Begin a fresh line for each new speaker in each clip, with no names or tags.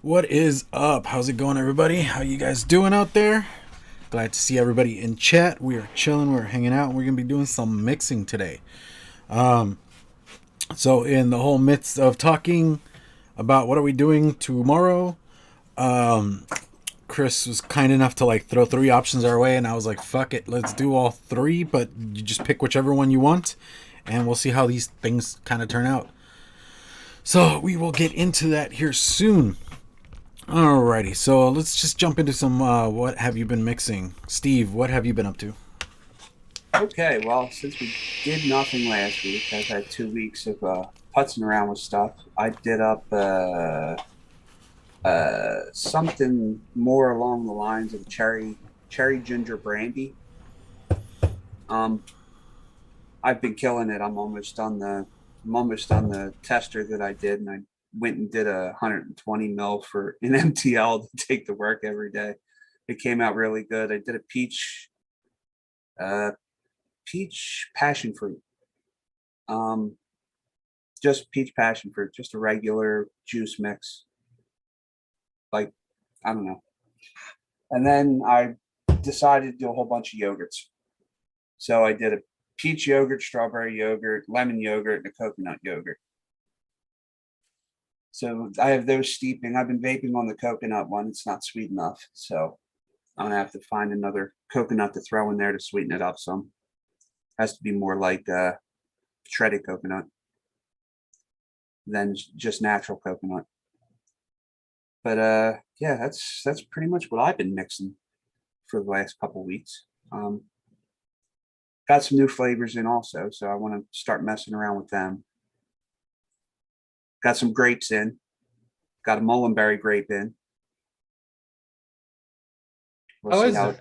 What is up? How's it going, everybody? How you guys doing out there? Glad to see everybody in chat. We are chilling, we're hanging out, and we're gonna be doing some mixing today. So in the whole midst of talking about what are we doing tomorrow, Chris was kind enough to like throw three options our way, and I was like, "Fuck it, let's do all three." But you just pick whichever one you want, and we'll see how these things kind of turn out. So we will get into that here soon. Alrighty, so let's just jump into some what have you been mixing? Steve, what have you been up to?
Okay, well, since we did nothing last week, I've had 2 weeks of putzing around with stuff. I did up something more along the lines of cherry ginger brandy. Um, I've been killing it. I'm almost on the tester that I did, and I went and did 120 mil for an MTL to take to work every day. It came out really good. I did a uh, peach passion fruit. Um, just peach passion fruit, just a regular juice mix. Like, I don't know. And then I decided to do a whole bunch of yogurts. So I did a peach yogurt, strawberry yogurt, lemon yogurt, and a coconut yogurt. So I have those steeping. I've been vaping on the coconut one. It's not sweet enough. So I'm gonna have to find another coconut to throw in there to sweeten it up some. Has to be more like shredded coconut than just natural coconut. But yeah, that's pretty much what I've been mixing for the last couple of weeks. Got some new flavors in also, so I want to start messing around with them. Got some grapes in. Got a mullenberry grape in. We'll
How
see
is
how.
it?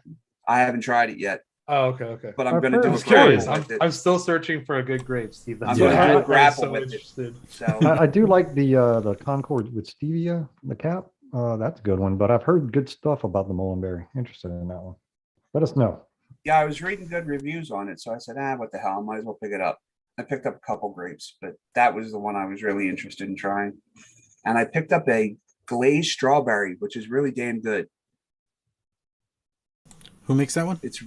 I haven't tried it yet,
Oh, okay.
but I'm
I've
going to
heard
do
I'm
a
it's
just curious.
grapple
good.
I'm
with it.
I'm still searching for a good grape, Steve.
I'm
That's
going
why
to do a
I was
grapple
so
with it.
interested.
So
I do like the Concord with stevia, the cap. That's a good one, but I've heard good stuff about the Mullenberry. Interested in that one. Let us know.
yeah, I was reading good reviews on it, so I said, what the hell? I might as well pick it up. I picked up a couple grapes, but that was the one I was really interested in trying. And I picked up a glazed strawberry, which is really damn good.
Who makes that one?
It's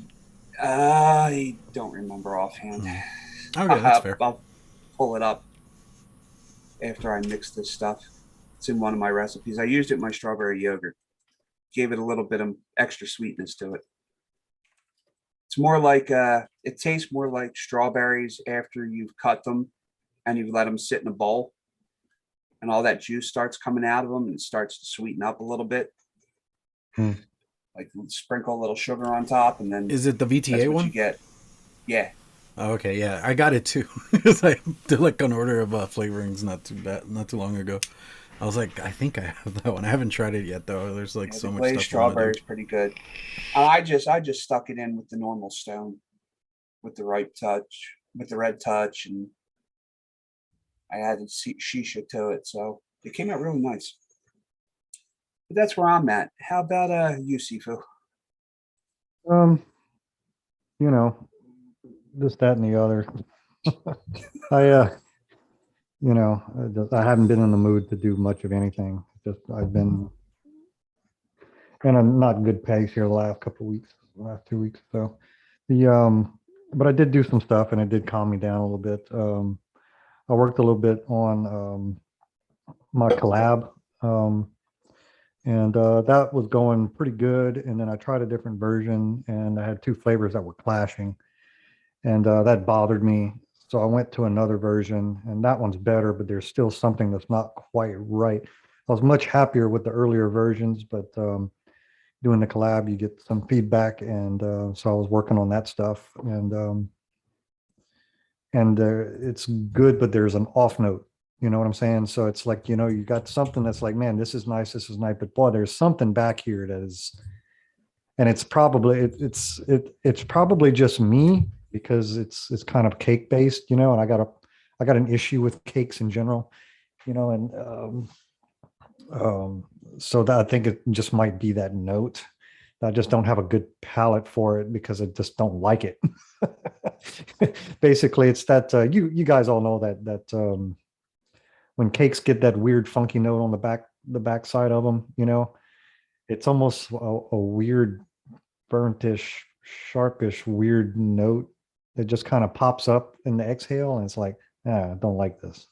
I don't remember offhand.
Okay, that's fair.
I'll pull it up after I mix this stuff. It's in one of my recipes. I used it in my strawberry yogurt. Gave it a little bit of extra sweetness to it. It's more like it tastes more like strawberries after you've cut them and you've let them sit in a bowl, and all that juice starts coming out of them and it starts to sweeten up a little bit.
Hmm.
Like sprinkle a little sugar on top, and then
Is it the
that's
VTA
what you
one?
get. Yeah,
Oh, okay, yeah, I got it too. Because I did like an order of flavorings not too long ago. I was like, I think I have that one. I haven't tried it yet though. There's like
yeah.
so
The
much
glazed
stuff I want to
strawberry
do.
is pretty good. And I just stuck it in with the normal stone, with the right touch, with the red touch, and I added shisha to it, so it came out really nice. But that's where I'm at. How about you, Sifu?
Um, you know, this, that, and the other. I I haven't been in the mood to do much of anything. Just I've been in a not good pace here the last couple of weeks, the last 2 weeks. So the but I did do some stuff and it did calm me down a little bit. I worked a little bit on my collab. And that was going pretty good. And then I tried a different version and I had two flavors that were clashing. And that bothered me. So I went to another version and that one's better, but there's still something that's not quite right. I was much happier with the earlier versions, but doing the collab, you get some feedback. And so I was working on that stuff. And it's good, but there's an off note. You know what I'm saying? So it's like, you got something that's like, man, this is nice, but boy, there's something back here that is, and it's probably it's probably just me because it's kind of cake based, and I got an issue with cakes in general, and so that I think it just might be that note. I just don't have a good palate for it because I just don't like it. Basically, it's that you guys all know that when cakes get that weird funky note on the the backside of them, it's almost a weird burntish, sharpish, weird note that just kind of pops up in the exhale, and it's like, I don't like this.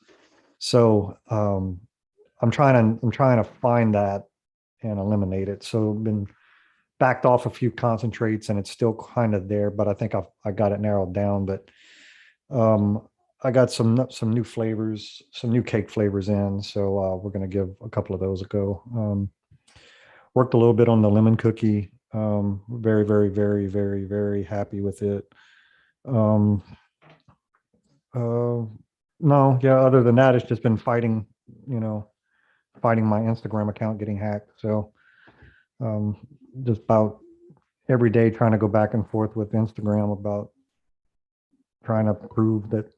So I'm trying to find that and eliminate it. So I've been backed off a few concentrates, and it's still kind of there, but I think I got it narrowed down. But I got some new flavors, some new cake flavors in, so we're going to give a couple of those a go. Worked a little bit on the lemon cookie. Very, very, very, very, very happy with it. No, yeah, other than that, it's just been fighting my Instagram account getting hacked. So just about every day trying to go back and forth with Instagram about trying to prove that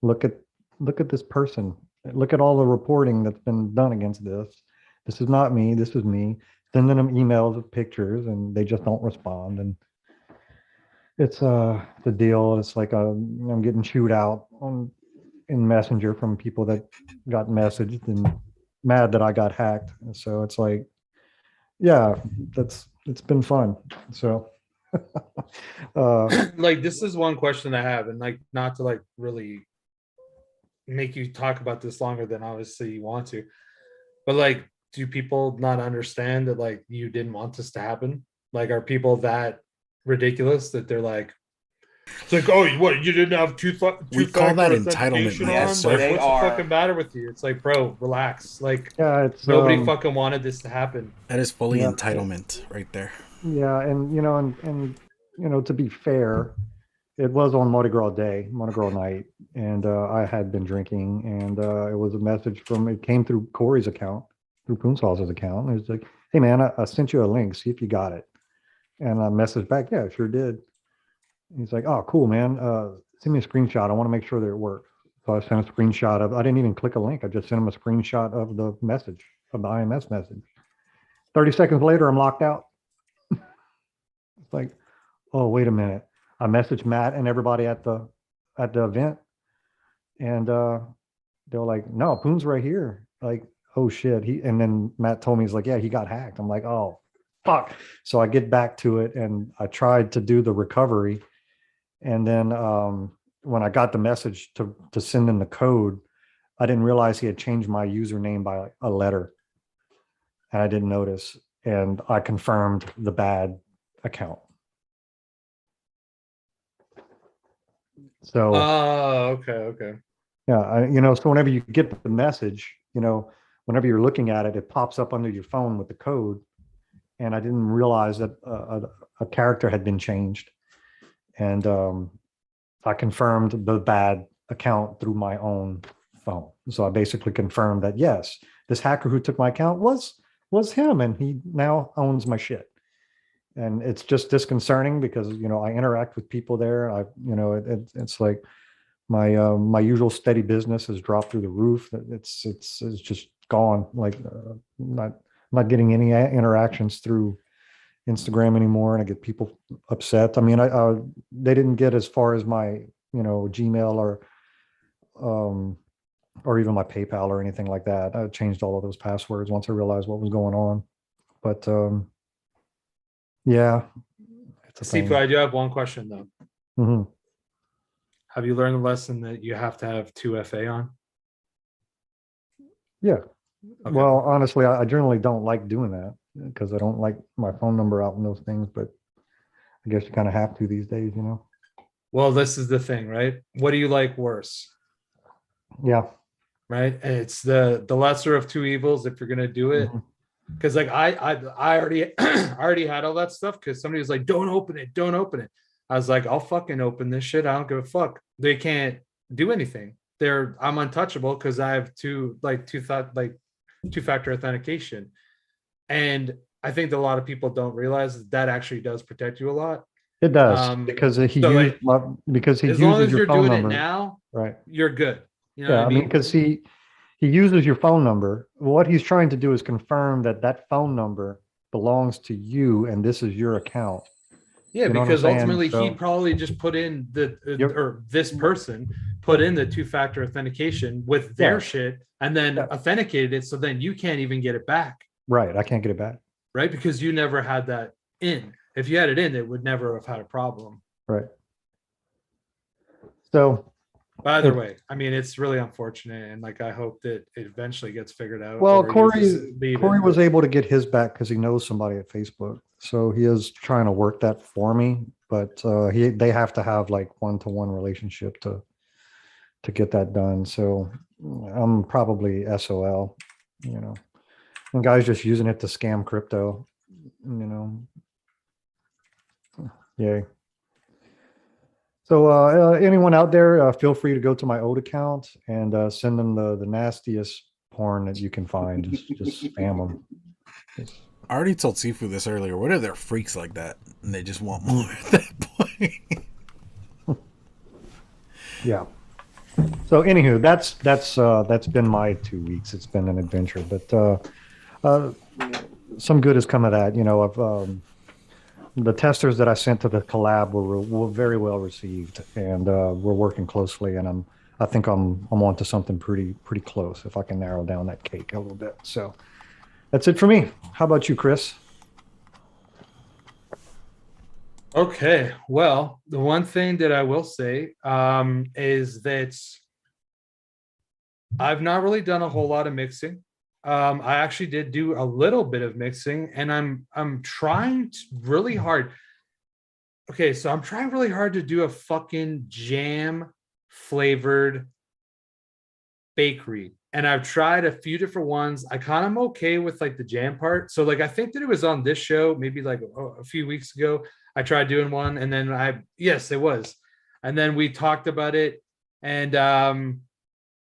look at this person, look at all the reporting that's been done against this. This is not me, this is me. Sending them emails with pictures, and they just don't respond. And it's the deal. It's like I'm getting chewed out in Messenger from people that got messaged and mad that I got hacked. And so it's like, yeah, it's been fun. So
Like, this is one question I have, and like, not to like really make you talk about this longer than obviously you want to, but like, do people not understand that like you didn't want this to happen? Like, are people that ridiculous that they're like, it's like, oh, what, you didn't have
We call that entitlement,
on?
yes,
Like,
they
what's
are.
the fucking matter with you? It's like, bro, relax. Like,
yeah, it's
nobody fucking wanted this to happen.
That is fully
Yeah.
entitlement right there.
Yeah, and to be fair, it was on Mardi Gras day, Mardi Gras night, and I had been drinking, and it was a message it came through Corey's account, through Poonsauce's account. It was like, hey man, I sent you a link, see if you got it. And I messaged back, yeah, sure did. He's like, oh, cool, man. Send me a screenshot. I want to make sure that it works. So I sent a screenshot I didn't even click a link. I just sent him a screenshot of the message, of the IMS message. 30 seconds later, I'm locked out. It's like, oh, wait a minute. I messaged Matt and everybody at the event, and they were like, no, Poon's right here. Like, oh shit. And then Matt told me, he's like, yeah, he got hacked. I'm like, oh, fuck. So I get back to it, and I tried to do the recovery. And then when I got the message to send in the code, I didn't realize he had changed my username by a letter, and I didn't notice. And I confirmed the bad account. So,
Oh, okay.
yeah, so whenever you get the message, whenever you're looking at it, it pops up under your phone with the code. And I didn't realize that a character had been changed. And I confirmed the bad account through my own phone. So I basically confirmed that, yes, this hacker who took my account was him, and he now owns my shit. And it's just disconcerting because, I interact with people there. It's like my usual steady business has dropped through the roof. It's just gone. Like not getting any interactions through Instagram anymore, and I get people upset. I mean, they didn't get as far as my, Gmail or even my PayPal or anything like that. I changed all of those passwords once I realized what was going on. But yeah, it's a
Steve,
thing.
I do have one question though.
Mm-hmm.
Have you learned the lesson that you have to have 2FA on?
Yeah.
Okay.
Well, honestly, I generally don't like doing that because I don't like my phone number out in those things, but I guess you kind of have to these days,
Well, this is the thing, right? What do you like worse?
Yeah.
Right? And it's the lesser of two evils if you're gonna do it.
Mm-hmm.
Because like I already I already had all that stuff because somebody was like, don't open it. I was like, I'll fucking open this shit. I don't give a fuck. They can't do anything. I'm untouchable because I have two-factor authentication. And I think that a lot of people don't realize that actually does protect you a lot.
It does because he
so,
used because he
as long
uses
as
your
you're
phone
doing
number.
it now,
Right.
you're good. You know
Yeah,
what I mean?
because he uses your phone number. What he's trying to do is confirm that phone number belongs to you and this is your account.
Yeah,
You know what I'm
because
saying?
ultimately he
So-
probably just put in
Yep.
or this person put put in the 2-factor authentication with their
Yeah.
shit and then
Yeah.
authenticated it, so then you can't even get it back,
Right. I can't get it back.
right? Because you never had that in. If you had it in, it would never have had a problem.
Right. So,
But either way, I mean, it's really unfortunate, and like I hope that it eventually gets figured out.
well,
or you
Corey
just leave
Corey
it.
was able to get his back because he knows somebody at Facebook. So he is trying to work that for me, but they have to have like one-to-one relationship to get that done. So I'm probably SOL, you know, and guys just using it to scam crypto, you know. Yay. So anyone out there, feel free to go to my old account and send them the nastiest porn that you can find. Just spam them.
I already told Sifu this earlier. What if they're freaks like that and they just want more at that point?
Yeah. So anywho, that's been my 2 weeks. It's been an adventure, but some good has come of that. You know, the testers that I sent to the collab were very well received, and we're working closely. And I think I'm on to something pretty close if I can narrow down that cake a little bit. So that's it for me. How about you, Chris?
Okay, well, the one thing that I will say is that I've not really done a whole lot of mixing. I actually did do a little bit of mixing, and I'm trying really hard. Okay, so I'm trying really hard to do a fucking jam flavored bakery, and I've tried a few different ones. I kind of am okay with like the jam part. So like I think that it was on this show maybe like a few weeks ago. I tried doing one, and then yes, it was, and then we talked about it, and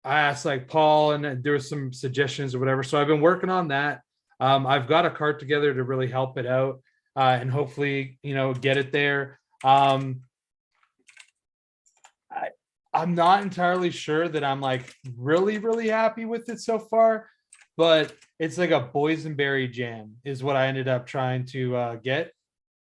I asked like Paul, and there was some suggestions or whatever. So I've been working on that. I've got a cart together to really help it out, and hopefully, get it there. I'm not entirely sure that I'm like really, really happy with it so far, but it's like a boysenberry jam is what I ended up trying to get.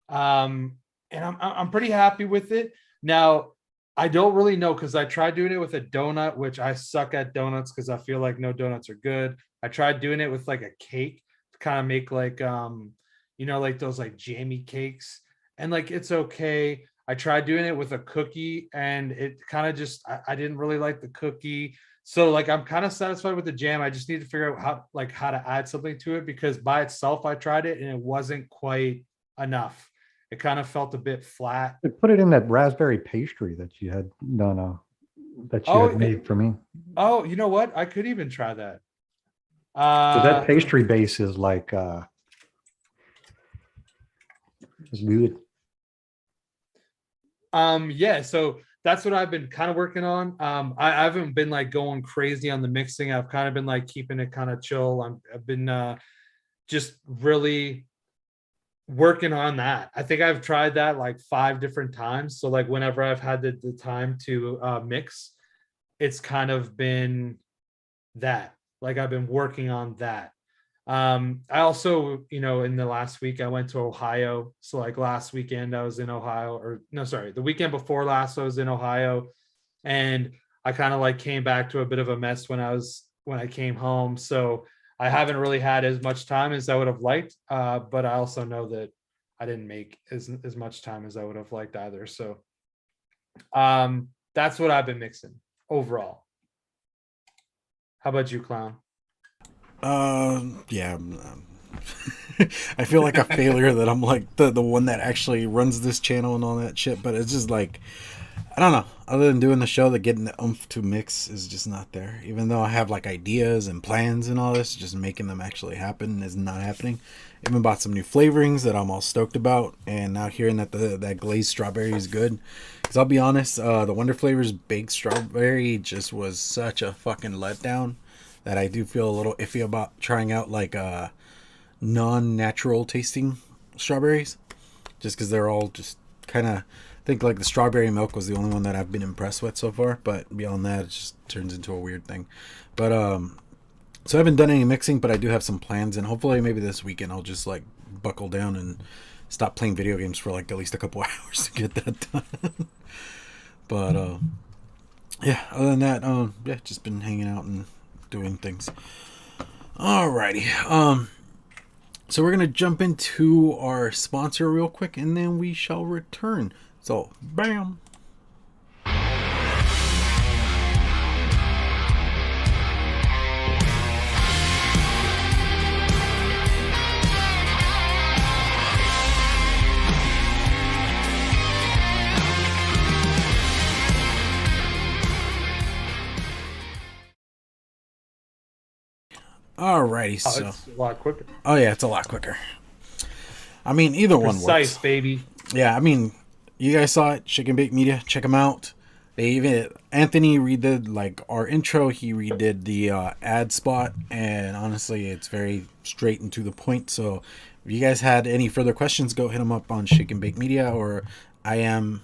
And I'm pretty happy with it. Now, I don't really know because I tried doing it with a donut, which I suck at donuts because I feel like no donuts are good. I tried doing it with like a cake to kind of make like like those like jammy cakes, and like it's okay. I tried doing it with a cookie, and it kind of just I didn't really like the cookie. So like I'm kind of satisfied with the jam. I just need to figure out how to add something to it, because by itself I tried it and it wasn't quite enough. It kind of felt a bit flat.
Put it in that raspberry pastry that you had done, that you had made for me.
Oh, you know what? I could even try that.
That pastry base is like it's good.
Yeah, so that's what I've been kind of working on. I haven't been like going crazy on the mixing. I've kind of been like keeping it kind of chill. I've been just really working on that. I think I've tried that like 5 different times. So like whenever I've had the time to mix, it's kind of been that. Like I've been working on that. I also, in the last week I went to Ohio. So like last weekend I was in Ohio, or no, sorry, the weekend before last I was in Ohio, and I kind of like came back to a bit of a mess when I came home. So I haven't really had as much time as I would have liked, but I also know that I didn't make as much time as I would have liked either. So that's what I've been mixing overall. How about you, Clown?
Yeah. I feel like a failure that I'm like the one that actually runs this channel and all that shit, but it's just like, I don't know. Other than doing the show, that getting the oomph to mix is just not there. Even though I have like ideas and plans and all this, just making them actually happen is not happening. I even bought some new flavorings that I'm all stoked about, and now hearing that that glazed strawberry is good. Because I'll be honest, the Wonder Flavors baked strawberry just was such a fucking letdown that I do feel a little iffy about trying out like non-natural tasting strawberries, just because they're all just kind of. I think like the strawberry milk was the only one that I've been impressed with so far, but beyond that it just turns into a weird thing. But so I haven't done any mixing, but I do have some plans, and hopefully maybe this weekend I'll just like buckle down and stop playing video games for like at least a couple hours to get that done. But yeah, other than that, yeah, just been hanging out and doing things. Alrighty. So we're gonna jump into our sponsor real quick, and then we shall return. So, bam. Alrighty,
Oh,
so
it's a lot quicker.
oh yeah, it's a lot quicker. I mean, either one
Precise,
works.
baby.
Yeah, I mean, you guys saw it, Chicken Bake Media. Check them out. They even Anthony redid like our intro. He redid the ad spot, and honestly, it's very straight and to the point. So, if you guys had any further questions, go hit them up on Chicken Bake Media, or I am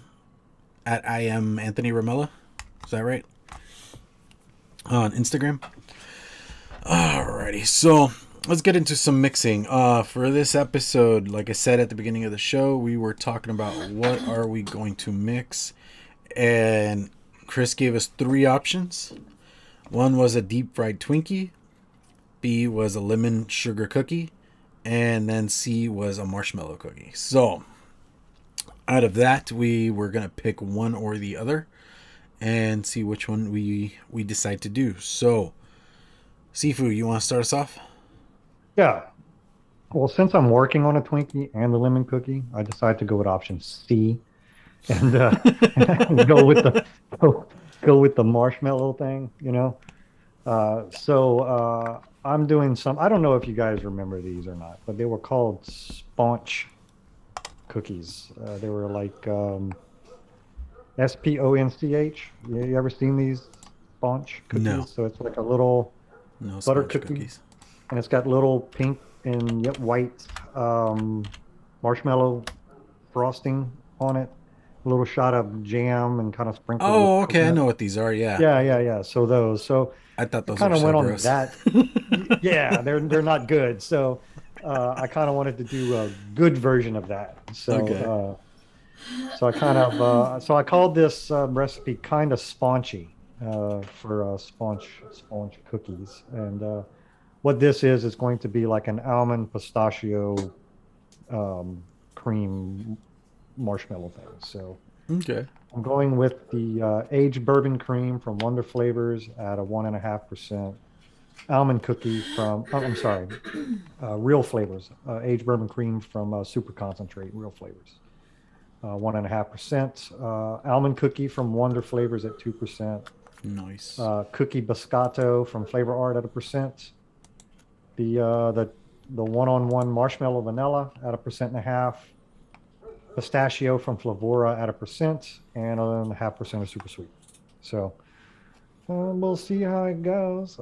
Anthony Ramella. Is that right? On Instagram. Alrighty, so let's get into some mixing. For this episode, like I said at the beginning of the show, we were talking about what are we going to mix, and Chris gave us 3 options. One was a deep fried Twinkie, B was a lemon sugar cookie, and then C was a marshmallow cookie. So out of that, we were gonna pick one or the other and see which one we decide to do. So Sifu, you want to start us off?
Yeah. Well, since I'm working on a Twinkie and the lemon cookie, I decided to go with option C and go with the go with the marshmallow thing, you know. I'm doing some. I don't know if you guys remember these or not, but they were called sponge cookies. They were like SPONCH. You ever seen these sponge cookies?
No.
So it's like a little
No
butter
sponge
cookie,
cookies.
and it's got little pink and white marshmallow frosting on it. A little shot of jam and kind of sprinkled.
Oh,
with
okay. I
coconut.
know what these are. Yeah.
Yeah. So those. So
I thought
I
those
kind
were
of
so
went on
gross.
that. Yeah, they're not good. So I kind of wanted to do a good version of that. So
Okay.
so I called this recipe kind of spongy for sponge cookies. And what this is going to be like an almond pistachio cream marshmallow thing. So
Okay.
I'm going with the aged bourbon cream from Wonder Flavors at a 1.5%. Almond cookie from, oh, I'm sorry, Real Flavors. Aged bourbon cream from Super Concentrate, Real Flavors. 1.5%. Almond cookie from Wonder Flavors at 2%.
Nice.
Cookie biscotto from Flavor Art at 1%. The one-on-one marshmallow vanilla at 1.5%. Pistachio from Flavora at 1% and 1.5% of super sweet. So we'll see how it goes.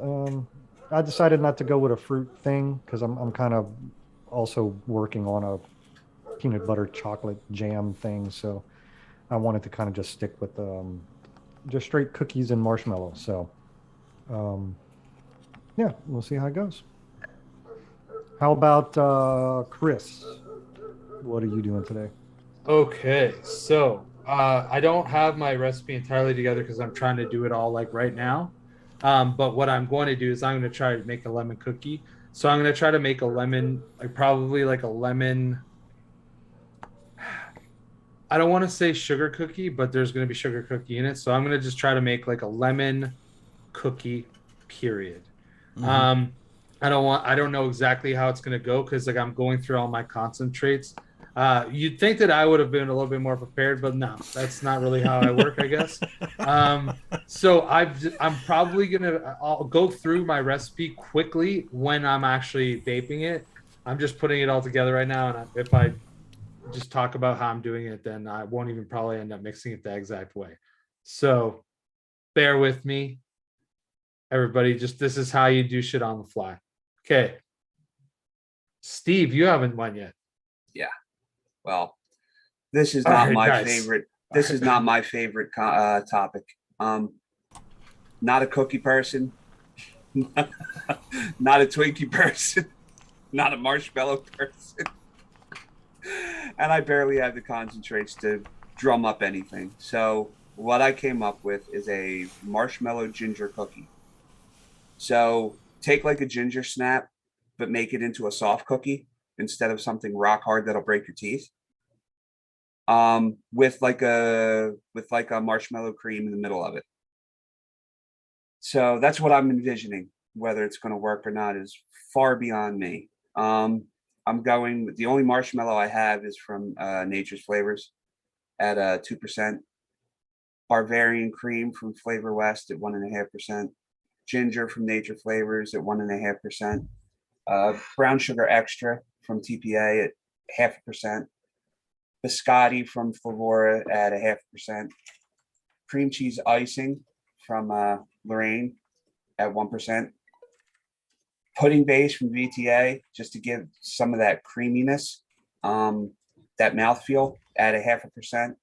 I decided not to go with a fruit thing because I'm kind of also working on a peanut butter chocolate jam thing. So I wanted to kind of just stick with just straight cookies and marshmallow. So yeah, we'll see how it goes. How about Chris? What are you doing today?
Okay, so I don't have my recipe entirely together because I'm trying to do it all like right now. But what I'm going to do is I'm going to try to make a lemon cookie. So I'm going to try to make a lemon, like probably like a lemon. I don't want to say sugar cookie, but there's going to be sugar cookie in it. So I'm going to just try to make like a lemon cookie, period.
Mhm.
I don't know exactly how it's going to go because like I'm going through all my concentrates. You'd think that I would have been a little bit more prepared, but no, that's not really how I work, I guess. So I'm probably I'll go through my recipe quickly when I'm actually vaping it. I'm just putting it all together right now, and if I just talk about how I'm doing it, then I won't even probably end up mixing it the exact way. So bear with me, everybody. Just this is how you do shit on the fly. Okay, Steve, you haven't won yet.
Yeah. Well, this is
All
not
right,
my
nice.
favorite. This is not my favorite topic. Not a cookie person. Not a Twinkie person. Not a marshmallow person. And I barely have the concentrates to drum up anything. So what I came up with is a marshmallow ginger cookie. So take like a ginger snap, but make it into a soft cookie instead of something rock hard that'll break your teeth. With like a marshmallow cream in the middle of it. So that's what I'm envisioning. Whether it's going to work or not is far beyond me. I'm going with the only marshmallow I have is from Nature's Flavors at 2%. Bavarian cream from Flavor West at 1.5%. Ginger from Nature Flavors at 1.5%. Brown sugar extra from TPA at 0.5%. Biscotti from Flavora at 0.5%. Cream cheese icing from Lorraine at 1%. Pudding base from VTA just to give some of that creaminess, that mouthfeel at 0.5%.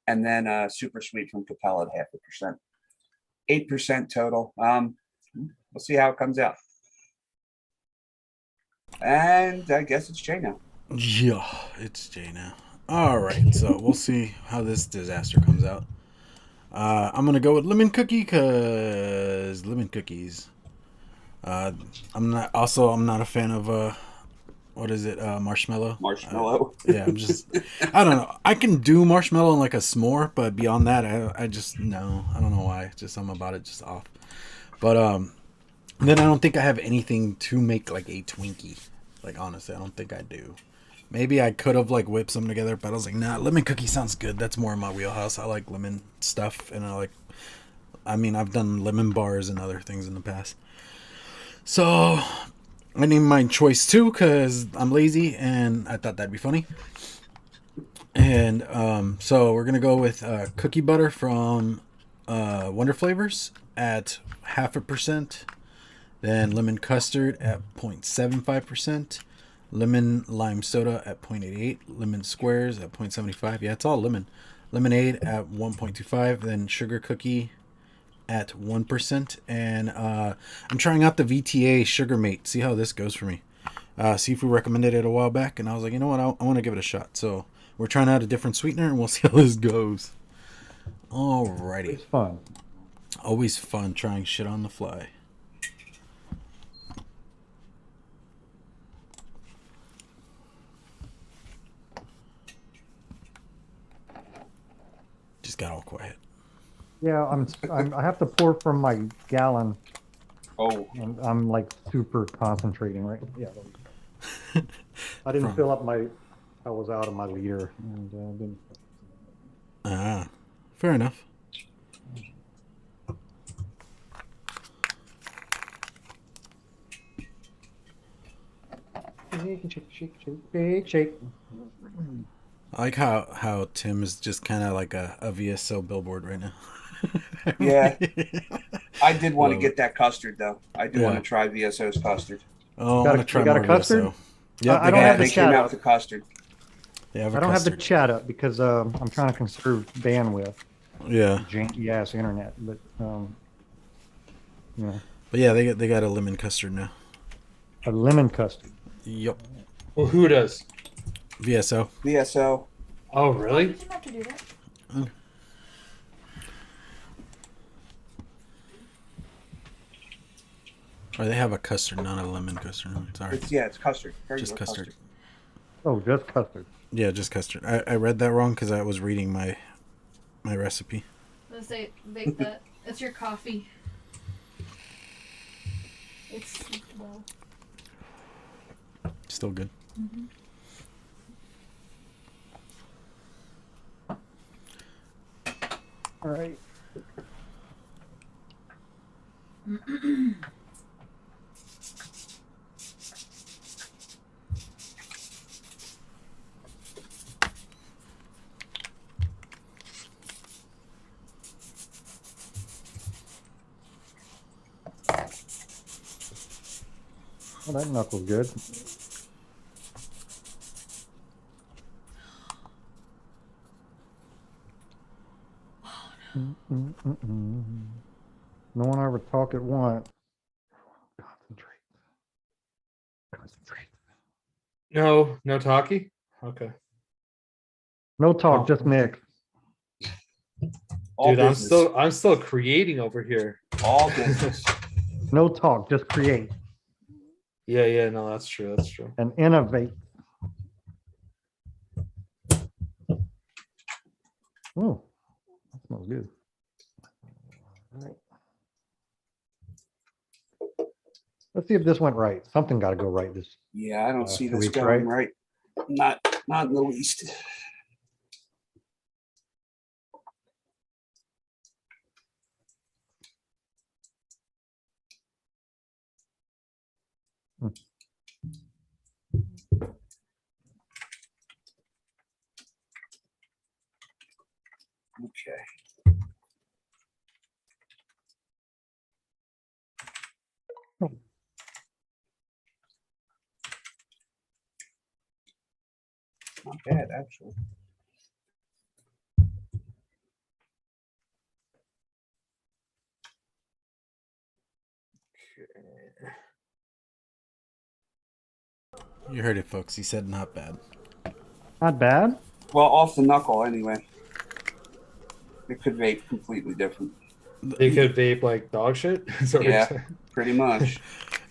And then super sweet from Capella at 0.5%. 8% total. We'll see how it comes out. And I guess it's Jay now.
Yeah, it's Jay now. All right, so we'll see how this disaster comes out. I'm gonna go with lemon cookie because lemon cookies. I'm not a fan of what is it? Marshmallow.
Marshmallow.
Yeah, I don't know. I can do marshmallow in like a s'more, but beyond that, I just no. I don't know why. Just something about it just off. But then I don't think I have anything to make like a Twinkie. Like honestly, I don't think I do. Maybe I could have like whipped some together, but I was like, nah, lemon cookie sounds good. That's more in my wheelhouse. I like lemon stuff, and I've done lemon bars and other things in the past. So I named my choice 2 because I'm lazy and I thought that'd be funny. And so we're gonna go with cookie butter from Wonder Flavors at 0.5%. Then lemon custard at 0.75%. Lemon lime soda at 0.88, lemon squares at 0.75. Yeah, it's all lemon. Lemonade at 1.25, then sugar cookie at 1%. And I'm trying out the VTA Sugar Mate. See how this goes for me. Sifu recommended it a while back, and I was like, you know what, I want to give it a shot. So we're trying out a different sweetener, and we'll see how this goes. Alrighty.
It's fun.
Always fun trying shit on the fly. Just got all quiet.
Yeah, I have to pour from my gallon,
Oh,
and I'm like super concentrating right. Yeah. I didn't fill up I was out of my liter and didn't.
Fair enough.
Shake.
I like how Tim is just kind of like a VSO billboard right now.
yeah. I did want to
Love
get that custard though. I do want to try VSO's custard.
Oh,
Got
I'm
a-
gonna try
you got a
more
custard?
VSO. Yep,
I don't
got
have
They
the
custard.
came
chat
out
up.
with the custard.
They have a
I don't have the
custard.
chat up because I'm trying to conserve bandwidth.
Yeah,
Janky ass internet, but yeah,
but yeah, they got a lemon custard now.
a lemon custard.
Yep,
Well, who does?
VSO.
VSO.
Oh, really?
You didn't have to do that.
Or they have a custard, not a lemon custard. No, sorry,
It's custard.
just custard.
Oh, just custard.
Yeah, just custard. I read that wrong because I was reading my recipe.
Let's say make that. It's your coffee. It's well.
Still good.
Mm-hmm.
All right. Well, that knuckle's good. No one ever talk at once. Concentrate. Concentrate.
No talkie? Okay.
No talk,
Oh.
just Nick.
All
Dude,
business.
I'm still creating over here.
All business.
No talk, just create
Yeah, no, that's true. That's true.
and innovate. Oh, that smells good. All right. Let's see if this went right. Something got to go right this.
Yeah, I don't see
2
this
weeks,
going
right?
right. Not in the least. Okay. Not bad, actually.
You heard it, folks. He said not bad.
Not bad.
Well, off the knuckle, anyway. It could vape completely different.
They could vape like dog shit. Is that what you're
Yeah.
saying?
Pretty much.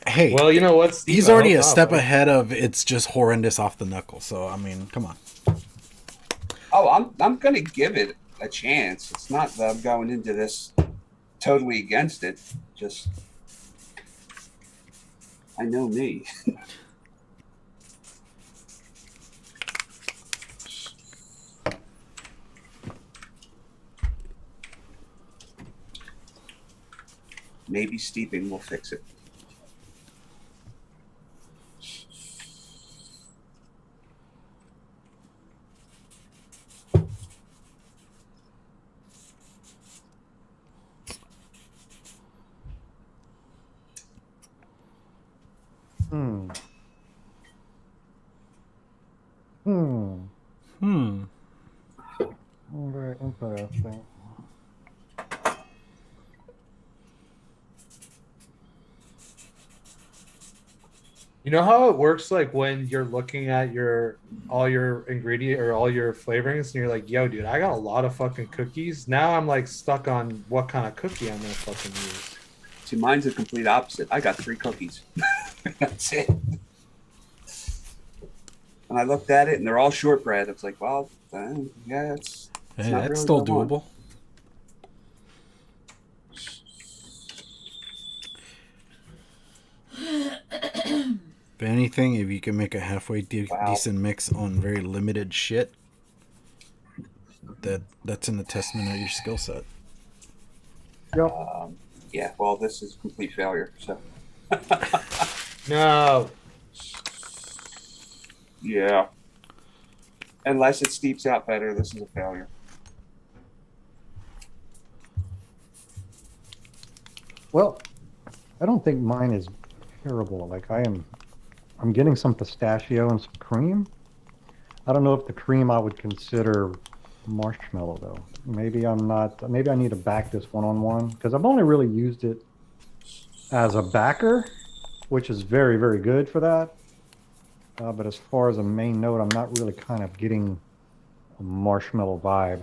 Hey,
Well, you know what, Steve?
he's
I
already
hope
a
not,
step
bud.
ahead of it's just horrendous off the knuckle. So I mean, come on.
Oh, I'm gonna give it a chance. It's not that I'm going into this totally against it. Just I know me. Maybe steeping will fix it.
Hmm. Very interesting.
You know how it works, like when you're looking at all your ingredient or all your flavorings, and you're like, "Yo, dude, I got a lot of fucking cookies." Now I'm like stuck on what kind of cookie I'm gonna fucking use.
See, mine's the complete opposite. I got 3 cookies. That's it. And I looked at it, and they're all shortbread. I was like, well, yeah, it's
Hey,
not
that's
really
still
what I want.
doable. If anything, if you can make a halfway
Wow.
decent mix on very limited shit, that's an testament of your skill set.
Yep.
Yeah, well, this is a complete failure. So,
No,
yeah. Unless it steeps out better, this is a failure.
Well, I don't think mine is terrible. Like I'm getting some pistachio and some cream. I don't know if the cream I would consider marshmallow though. Maybe I'm not. Maybe I need to back this one-on-one because I've only really used it as a backer, which is very, very good for that. But as far as a main note, I'm not really kind of getting a marshmallow vibe.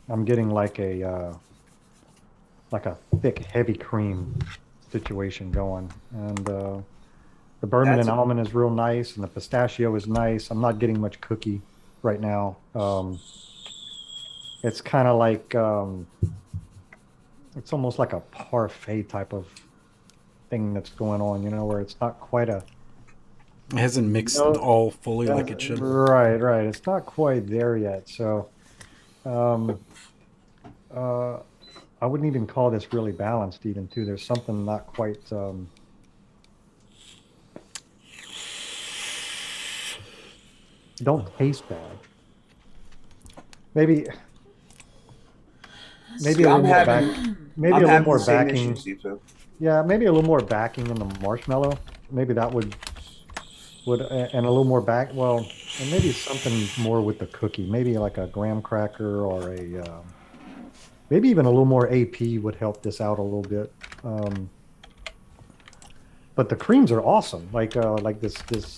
I'm getting like a thick, heavy cream situation going, and the bourbon
That's
and
a-
almond is real nice, and the pistachio is nice. I'm not getting much cookie right now. It's kind of like it's almost like a parfait type of thing that's going on, you know, where it's not quite a
It hasn't mixed
No,
all fully like it should.
Right, right. It's not quite there yet. So, I wouldn't even call this really balanced even too. There's something not quite, don't taste bad. Maybe
See,
a little
I'm
more
having-
back, maybe
I'm
a little
having
more
the same
backing.
issue, Sifu.
Yeah, maybe a little more backing in the marshmallow. Maybe that would and a little more back. Well, and maybe something more with the cookie. Maybe like a graham cracker or a maybe even a little more AP would help this out a little bit. But the creams are awesome. Like the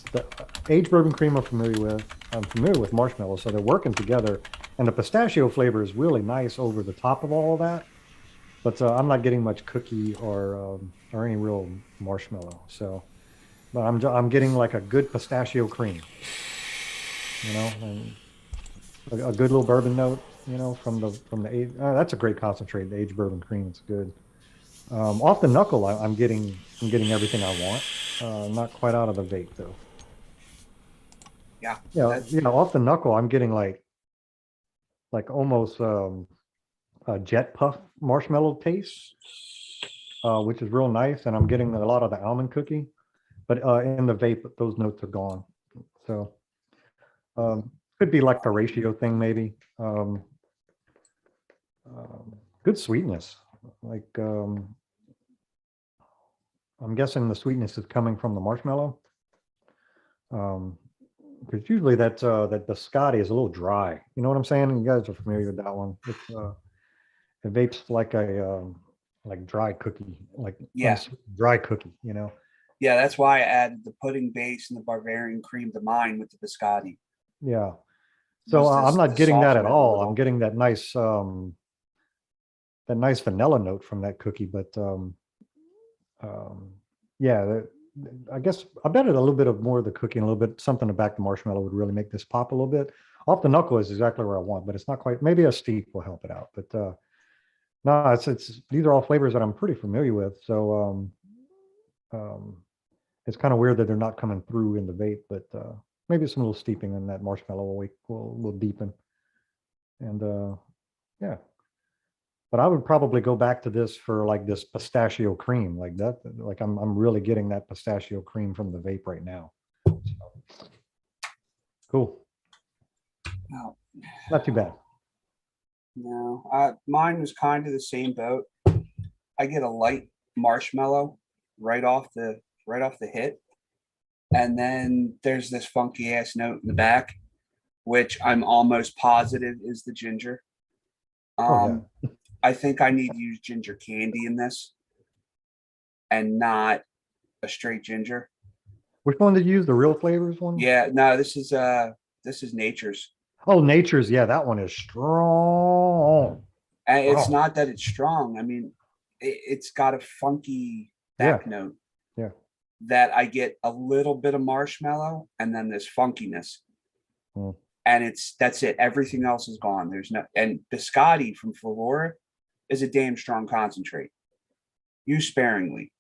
aged bourbon cream I'm familiar with. I'm familiar with marshmallow, so they're working together. And the pistachio flavor is really nice over the top of all of that. But I'm not getting much cookie or any real marshmallow. So, but I'm getting like a good pistachio cream, and a good little bourbon note, from the age. That's a great concentrate. The aged bourbon cream, it's good. Off the knuckle, I'm getting everything I want. Not quite out of the vape though.
Yeah.
Yeah. Off the knuckle, I'm getting like almost a jet puff marshmallow taste, which is real nice. And I'm getting a lot of the almond cookie, but in the vape, those notes are gone. So could be like a ratio thing, maybe. Good sweetness. Like I'm guessing the sweetness is coming from the marshmallow. Because usually that biscotti is a little dry. You know what I'm saying? You guys are familiar with that one. It vapes like a like dry cookie, like
Yeah.
dry cookie.
Yeah, that's why I added the pudding base and the Bavarian cream to mine with the biscotti.
Yeah. So
Was
I'm
this
not
to
getting that
soften
at
it a
all.
little.
I'm getting that nice vanilla note from that cookie, but yeah, I guess I bet it a little bit of more of the cookie and a little bit something about the marshmallow would really make this pop a little bit. Off the knuckle is exactly where I want, but it's not quite. Maybe a steep will help it out, but no, it's these are all flavors that I'm pretty familiar with. So it's kind of weird that they're not coming through in the vape, but maybe some little steeping in that marshmallow will deepen. And yeah. But I would probably go back to this for like this pistachio cream, like that. Like I'm really getting that pistachio cream from the vape right now. So, cool.
No,
Not too bad.
no. Mine was kind of the same boat. I get a light marshmallow right off the hit, and then there's this funky ass note in the back, which I'm almost positive is the ginger.
Oh, yeah.
I think I need to use ginger candy in this and not a straight ginger.
Which one did you use? The real flavors one?
Yeah, no, this is nature's.
Oh, Nature's. Yeah, that one is strong.
And it's
Oh,
not that it's strong. I mean, it's got a funky
yeah.
back note
Yeah.
that I get a little bit of marshmallow and then this funkiness.
Mm.
And that's it. Everything else is gone. There's no, and biscotti from Flora is a damn strong concentrate. Use sparingly.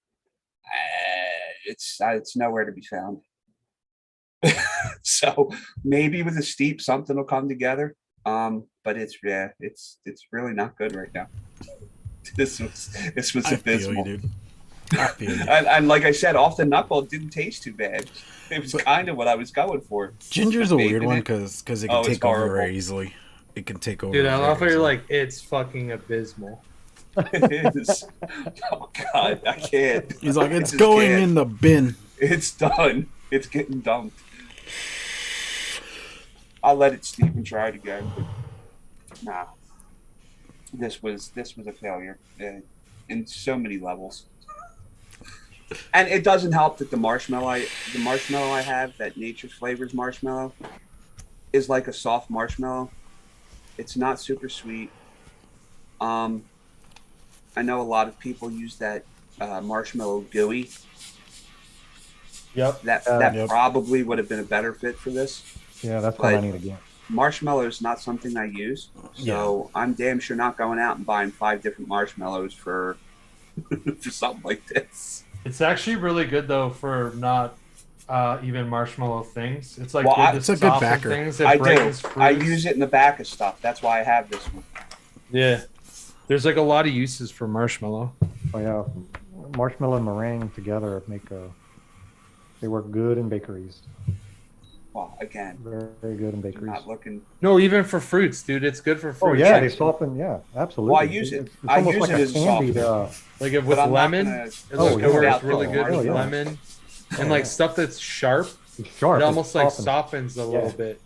It's nowhere to be found. So maybe with a steep, something will come together. But it's really not good right now. This was
I feel you,
abysmal.
dude. I feel you.
And like I said, off the knuckle, it didn't taste too bad. It was kind of what I was going for.
Ginger's a weird
Bacon
one
it.
because it
Oh,
can
it's
take over
horrible.
very easily. It can take over.
Dude, I love how
very
you're
easily.
like, it's fucking abysmal.
It is. Oh God, I can't.
He's like,
I
it's
just
going
can't.
in the bin.
It's done. It's getting dumped. I'll let it steep and try it again. But nah, this was a failure in so many levels. And it doesn't help that the marshmallow I have, that Nature's Flavors marshmallow, is like a soft marshmallow. It's not super sweet. I know a lot of people use that marshmallow gooey.
Yep.
That
Yep.
probably would have been a better fit for this.
Yeah, that's what I
But
need again.
marshmallow is not something I use, so I'm damn sure not going out and buying 5 different marshmallows for for something like this.
It's actually really good though for not even marshmallow things. It's like
Well,
good to
it's a good
soften
backer.
things.
I
It
do.
brings
I
fruits.
use it in the back of stuff. That's why I have this one.
Yeah. There's like a lot of uses for marshmallow.
Oh yeah, marshmallow and meringue together they work good in bakeries.
Well, again,
Very, very good in
I'm
bakeries.
not looking.
No, even for fruits, dude. It's good for fruits.
Oh yeah,
Like,
they soften. Yeah, absolutely.
Well, I use it.
It's
I
almost
use
like
it
a
as a
candied.
softener.
like if
But
with
I'm not
lemon,
gonna
it
Oh, yeah.
works
out
really
the
good with
yeah.
lemon.
Oh,
And like
yeah.
stuff that's sharp,
It's sharp.
it
It
almost like
softens.
softens a little bit.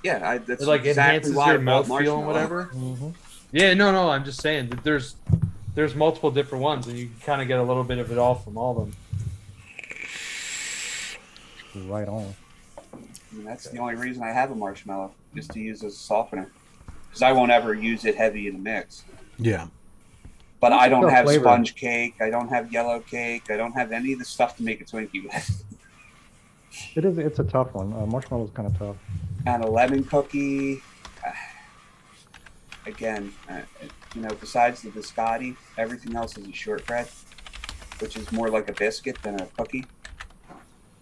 Yeah, that's
It like
exactly
enhances
why I
your
bought
mouthfeel and
marshmallow.
whatever.
Mhm.
Yeah, no, I'm just saying that there's multiple different ones, and you can kind of get a little bit of it all from all of them.
Right on.
And that's the only reason I have a marshmallow, is to use as a softener. because I won't ever use it heavy in a mix.
Yeah.
But I don't
Still
have
flavor.
sponge cake. I don't have yellow cake. I don't have any of the stuff to make a Twinkie with.
It's a tough one. Marshmallow's kind of tough.
And a lemon cookie. Again, besides the biscotti, everything else is a shortbread, which is more like a biscuit than a cookie.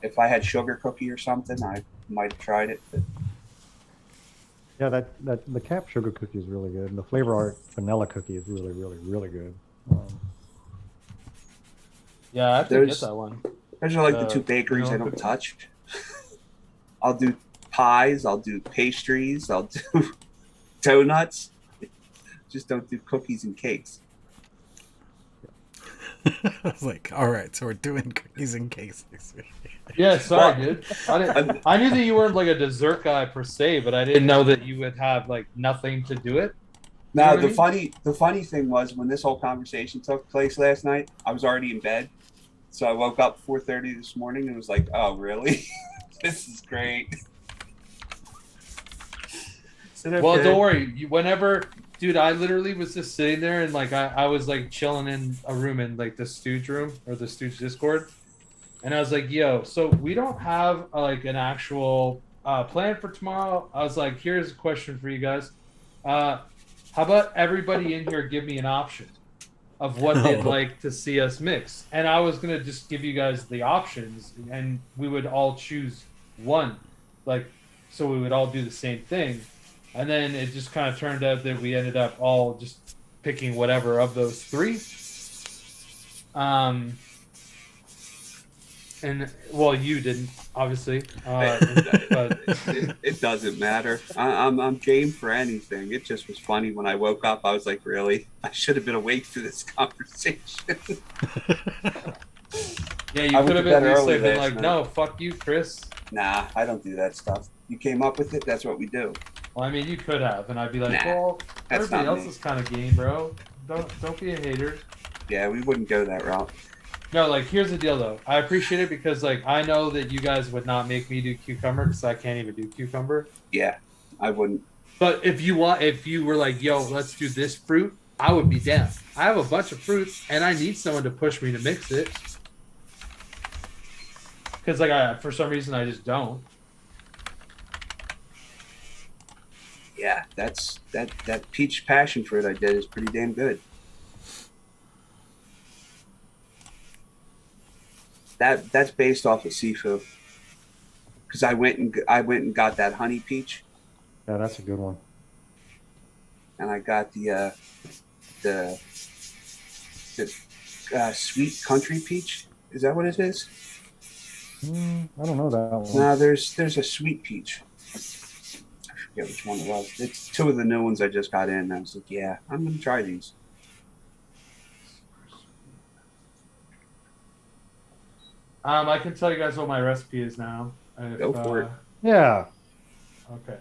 If I had sugar cookie or something, I might have tried it. But
Yeah, that the cap sugar cookie is really good. And the Flavor Art vanilla cookie is really, really, really good.
Yeah, I have to
There's-
get that one.
those are like the two bakeries I
vanilla
don't
cookie.
touch. I'll do pies. I'll do pastries. I'll do donuts. Just don't do cookies and cakes.
I was like, all right, so we're doing cookies and cakes next week.
Yeah, sorry,
Well,
dude. I knew that you weren't like a dessert guy per se, but I didn't know that you would have like nothing to do it.
Now
You know what I mean?
the funny thing was when this whole conversation took place last night, I was already in bed. So I woke up 4:30 this morning and was like, "Oh, really? This is great." Said,
Well,
okay.
don't worry. Whenever, dude, I literally was just sitting there and like I was like chilling in a room in like the Stooge room or the Stooge Discord, and I was like, "Yo, so we don't have like an actual plan for tomorrow." I was like, "Here's a question for you guys. How about everybody in here give me an option of what they'd like to see us mix?" And I was gonna just give you guys the options, and we would all choose one, like, so we would all do the same thing. And then it just kind of turned out that we ended up all just picking whatever of those three. And well, you didn't obviously, but
It doesn't matter. I'm game for anything. It just was funny when I woke up. I was like, "Really? I should have been awake for this conversation."
yeah,
I
you
went
could
to
have
bed
at least
early
like, been
last
like,
night.
"No, fuck you, Chris."
Nah, I don't do that stuff. You came up with it. That's what we do.
Well, I mean, you could have, and I'd be like,
Nah,
"Well,
that's
everybody
not
else
me.
is kind of game, bro. Don't be a hater."
Yeah, we wouldn't go that route.
No, like here's the deal though. I appreciate it because like I know that you guys would not make me do cucumber because I can't even do cucumber.
Yeah, I wouldn't.
But if you were like, "Yo, let's do this fruit," I would be down. I have a bunch of fruits and I need someone to push me to mix it. Because like for some reason I just don't.
Yeah, that peach passion fruit I did is pretty damn good. That's based off of Sifu. Because I went and got that honey peach,
Yeah, that's a good one.
and I got the sweet country peach. Is that what it is?
I don't know that one.
No, there's a sweet peach. I forget which one it was. It's two of the new ones I just got in. And I was like, yeah, I'm gonna try these.
I can tell you guys what my recipe is now.
Go for it.
Yeah.
Okay.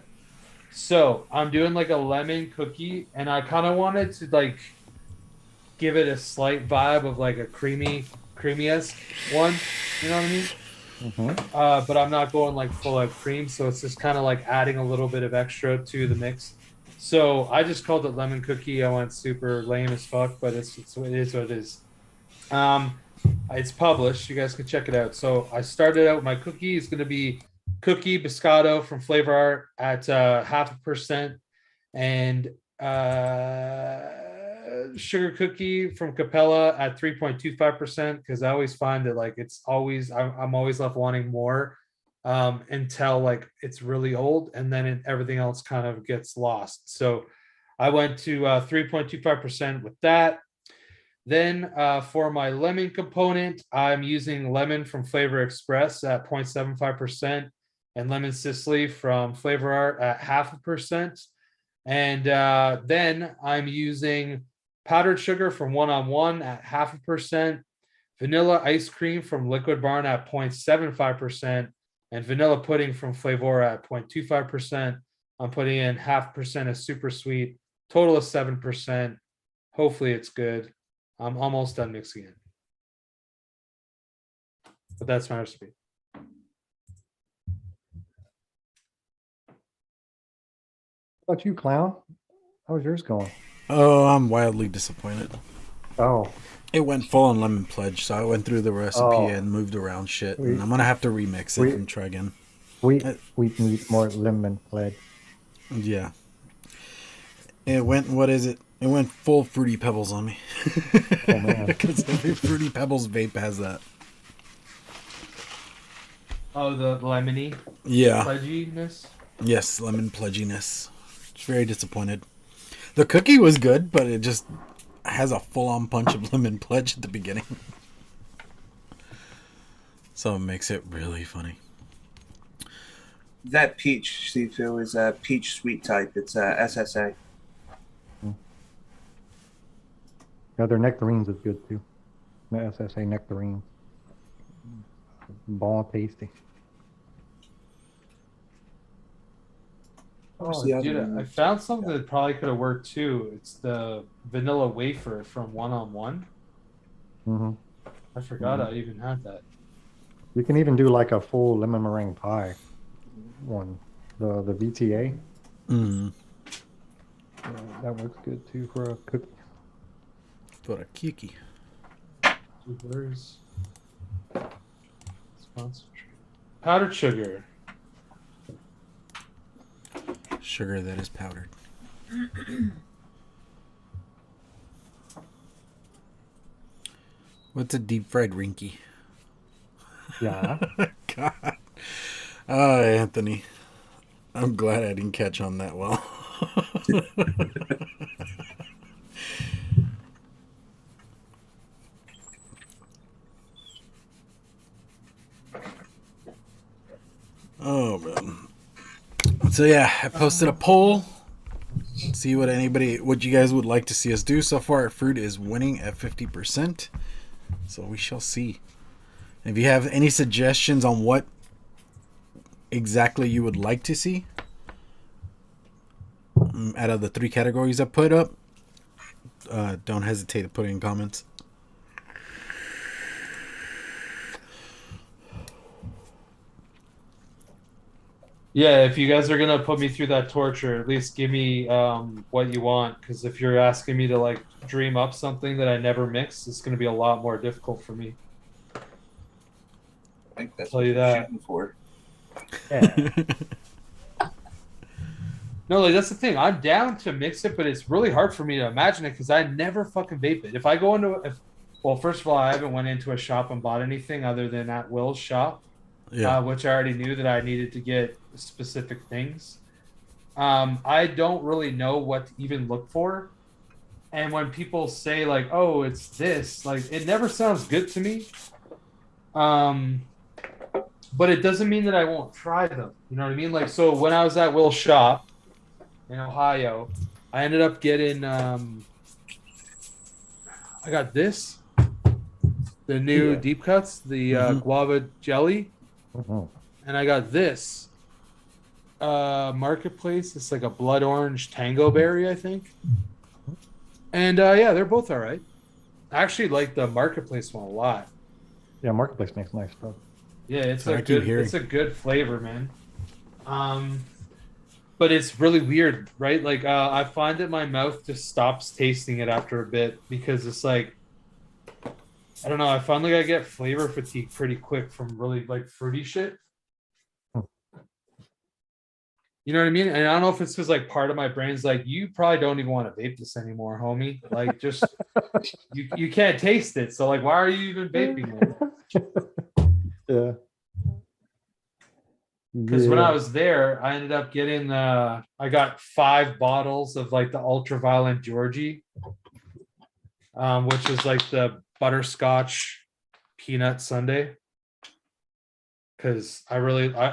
So I'm doing like a lemon cookie, and I kind of wanted to like give it a slight vibe of like a creamy-esque one. You know what I mean?
Mm-hmm.
But I'm not going like full out cream, so it's just kind of like adding a little bit of extra to the mix. So I just called it lemon cookie. I went super lame as fuck, but it is what it is. It's published. You guys can check it out. So I started out my cookie is going to be cookie biscotto from Flavor Art at 0.5%, and sugar cookie from Capella at 3.25%, because I always find that like I'm always left wanting more until like it's really old, and then everything else kind of gets lost. So I went to 3.25% with that. Then for my lemon component, I'm using lemon from Flavor Express at 0.75% and lemon Sicily from Flavor Art at 0.5%. And then I'm using powdered sugar from One on One at 0.5%, vanilla ice cream from Liquid Barn at 0.75%, and vanilla pudding from Flavor at 0.25%. I'm putting in 0.5% of super sweet, total of 7%. Hopefully it's good. I'm almost done mixing it. But that's my recipe.
How about you, Clown? How's yours going?
Oh, I'm wildly disappointed.
Oh,
It went full on lemon pledge, so I went through the recipe
Oh.
and moved around shit, and
we
I'm gonna have to remix it
we
and try again.
we need more lemon pledge.
Yeah, it went. What is it? It went full fruity pebbles on me.
Oh man.
Because every fruity pebbles vape has that.
Oh, the lemony
Yeah.
pledginess.
Yes, lemon pledginess. It's very disappointed. The cookie was good, but it just has a full-on punch of lemon pledge at the beginning. So it makes it really funny.
That peach, Sifu, is a peach sweet type. It's a SSA.
Yeah, their nectarines is good too. The SSA nectarines. Bon tasty.
Oh,
the other
dude,
one?
I found something that probably could have worked too. It's the vanilla wafer from One on One.
Mm-hmm.
I forgot I even had that.
You can even do like a full lemon meringue pie one. The VTA.
Mm.
That works good too for a cookie.
What a kiki.
Dude, where's concentrate? Powdered sugar.
Sugar that is powdered. What's a deep fried rinky?
Yeah.
God. Oh, Anthony. I'm glad I didn't catch on that well. Oh, man. So, yeah, I posted a poll. See what you guys would like to see us do. So far, our fruit is winning at 50%. So we shall see. If you have any suggestions on what exactly you would like to see out of the 3 categories I put up, don't hesitate to put it in comments.
Yeah, if you guys are gonna put me through that torture, at least give me what you want. Because if you're asking me to like dream up something that I never mix, it's gonna be a lot more difficult for me.
I think that's
Tell
what
you
you're
that.
shooting for.
Yeah.
No, like that's the thing. I'm down to mix it, but it's really hard for me to imagine it because I never fucking vape it. If I go into, well, first of all, I haven't went into a shop and bought anything other than at Will's shop,
Yeah.
which I already knew that I needed to get specific things. I don't really know what to even look for, and when people say like, "Oh, it's this," like it never sounds good to me. But it doesn't mean that I won't try them. You know what I mean? Like, so when I was at Will's shop in Ohio, I ended up getting I got this, the new deep cuts, the guava jelly, and I got this marketplace. It's like a blood orange tango berry, I think. And yeah, they're both all right. I actually like the marketplace one a lot.
Yeah, Marketplace makes nice stuff.
Yeah, it's
So I
a
keep
good
hearing.
it's a good flavor, man. But it's really weird, right? Like I find that my mouth just stops tasting it after a bit because it's like I don't know, I find like I get flavor fatigue pretty quick from really like fruity shit. You know what I mean? And I don't know if it's because like part of my brain's like, you probably don't even want to vape this anymore, homie. Like just you can't taste it. So like why are you even vaping it?
Yeah.
Because when I was there, I ended up getting I got 5 bottles of like the ultraviolet Georgie, which is like the butterscotch peanut sundae. Because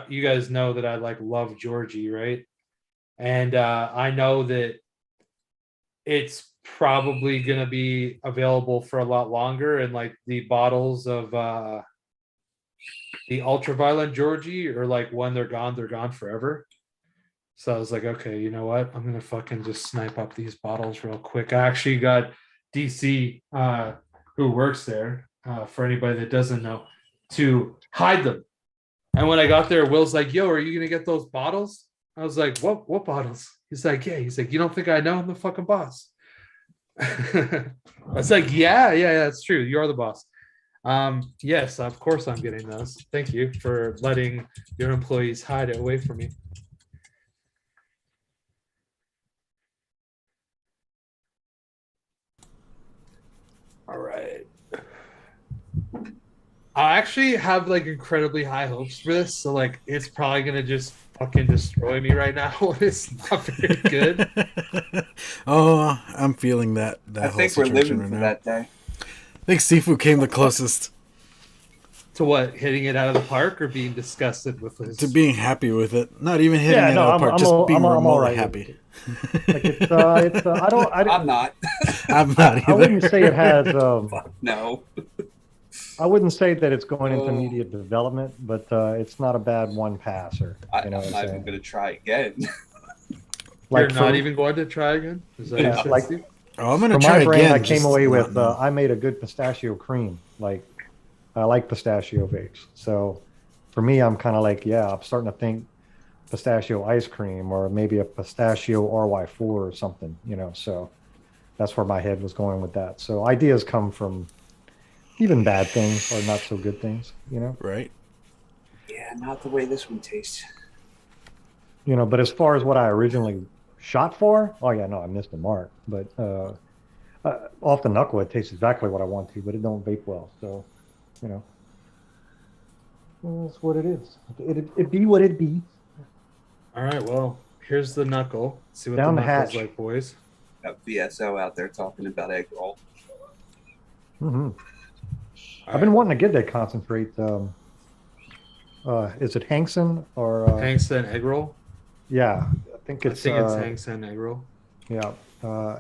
you guys know that I like love Georgie, right? And I know that it's probably gonna be available for a lot longer, and like the bottles of the ultraviolet Georgie are like when they're gone forever. So I was like, okay, you know what? I'm gonna fucking just snipe up these bottles real quick. I actually got DC who works there, for anybody that doesn't know, to hide them. And when I got there, Will's like, yo, are you gonna get those bottles? I was like, what bottles? He's like, yeah. He's like, you don't think I know? I'm the fucking boss. I was like, yeah, that's true. You are the boss. Yes, of course I'm getting those. Thank you for letting your employees hide it away from me. All right. I actually have like incredibly high hopes for this, so like it's probably gonna just fucking destroy me right now. It's not very good.
Oh, I'm feeling that
I
whole
think we're
situation
living
right
for
now.
that day.
I think Sifu came the closest
To what? Hitting it out of the park or being disgusted with his?
to being happy with it. Not even hitting
Yeah,
it
no,
out of the park, just being
I'm all
remotely
right with
happy.
it. Like
I'm not.
I'm not either.
I wouldn't say it has.
No.
I wouldn't say that it's going into
Oh.
immediate development, but it's not a bad one passer.
I'm
You know what I'm
not even
saying?
going to try again.
You're
Like
not
for-
even going to try again? Is that
Yeah,
what you said,
like-
Steve?
Oh, I'm gonna
For
try
my brand,
again.
I came
just
away
not
with
now.
I made a good pistachio cream. Like I like pistachio vapes. So for me, I'm kind of like, yeah, I'm starting to think pistachio ice cream or maybe a pistachio RY4 or something, you know. So that's where my head was going with that. So ideas come from even bad things or not so good things, you know.
Right?
Yeah, not the way this one tastes.
You know, but as far as what I originally shot for, oh yeah, no, I missed the mark. But off the knuckle, it tastes exactly what I want to, but it don't vape well. So, you know, that's what it is. It be what it be.
All right, well, here's the knuckle. See what
Down
the
the
knuckle's
hatch.
like, boys.
Got VSO out there talking about egg roll.
Hmm.
All
I've been
right.
wanting to get that concentrate. Is it Hankson or
Hangsen egg roll.
yeah? I think
I
it's
think it's Hangsen egg roll.
yeah.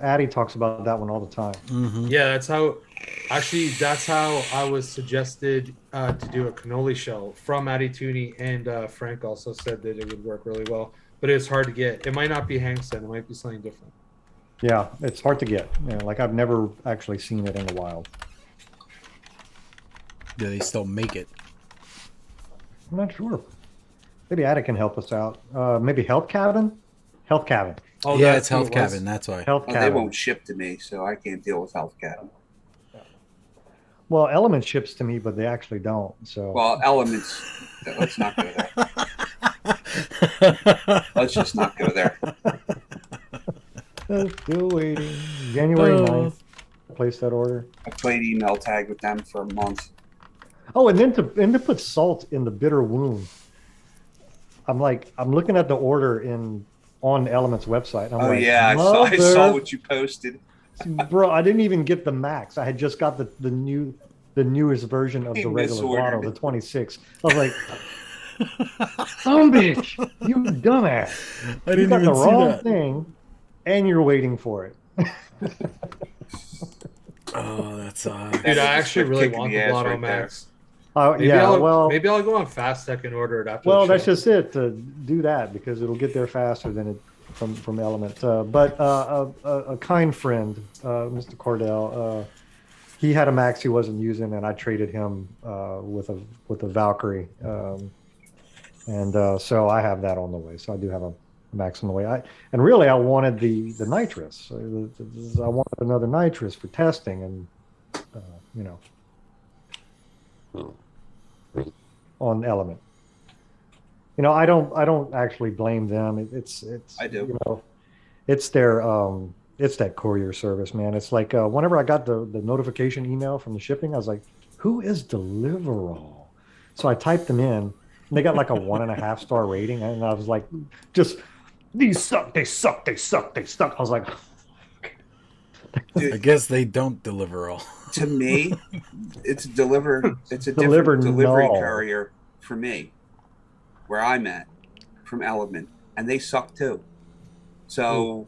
Addie talks about that one all the time.
Mm-hmm.
Yeah, that's how. Actually, that's how I was suggested to do a cannoli shell from Addy Tooney, and Frank also said that it would work really well. But it's hard to get. It might not be Hangsen. It might be something different.
Yeah, it's hard to get. You know, like I've never actually seen it in the wild.
Do they still make it?
I'm not sure. Maybe Addie can help us out. Maybe Health Cabin. Health Cabin.
Oh,
Yeah,
that's
it's
who
Health
it was?
Cabin. That's why.
Health
Well, they
Cabin.
won't ship to me, so I can't deal with health cabin.
Well, Element ships to me, but they actually don't. So
Well, elements. Let's not go there. Let's just not go there.
still waiting. January 9th. Place that order.
I played email tag with them for a month.
Oh, and then to put salt in the bitter wound. I'm looking at the order on Element's website. I'm
Oh
like,
yeah, I saw what you posted.
Bro, I didn't even get the max. I had just got the newest version of
He
the regular
misordered
bottle, the
it.
26. I was like, bitch, you dumbass.
I
You
didn't
got the
even see
wrong
that.
thing, and you're waiting for it.
Oh, that's
Dude,
That
I
was
actually
a
really
kick in
want
the
the
ass
Blotto
right there.
Max.
Maybe
Maybe I'll go on Fast Tech and order it after.
Well,
the
that's
show.
just it. To do that because it'll get there faster than it from Element. But a kind friend, Mr. Cordell, he had a Max he wasn't using, and I traded him with a Valkyrie, and so I have that on the way. So I do have a Max on the way. I wanted the nitrous. I wanted another nitrous for testing, and you know. On Element. You know, I don't actually blame them. It's
I do.
You know, it's their it's that courier service, man. It's like whenever I got the notification email from the shipping, I was like, who is Deliverall? So I typed them in, and they got like a 1.5 star rating, and I was like, just these suck, they suck, they suck, they suck. I was like,
I guess they don't deliver all.
To me, it's a different
Deliver
delivery
null.
courier for me, where I'm at, from Element, and they suck too. So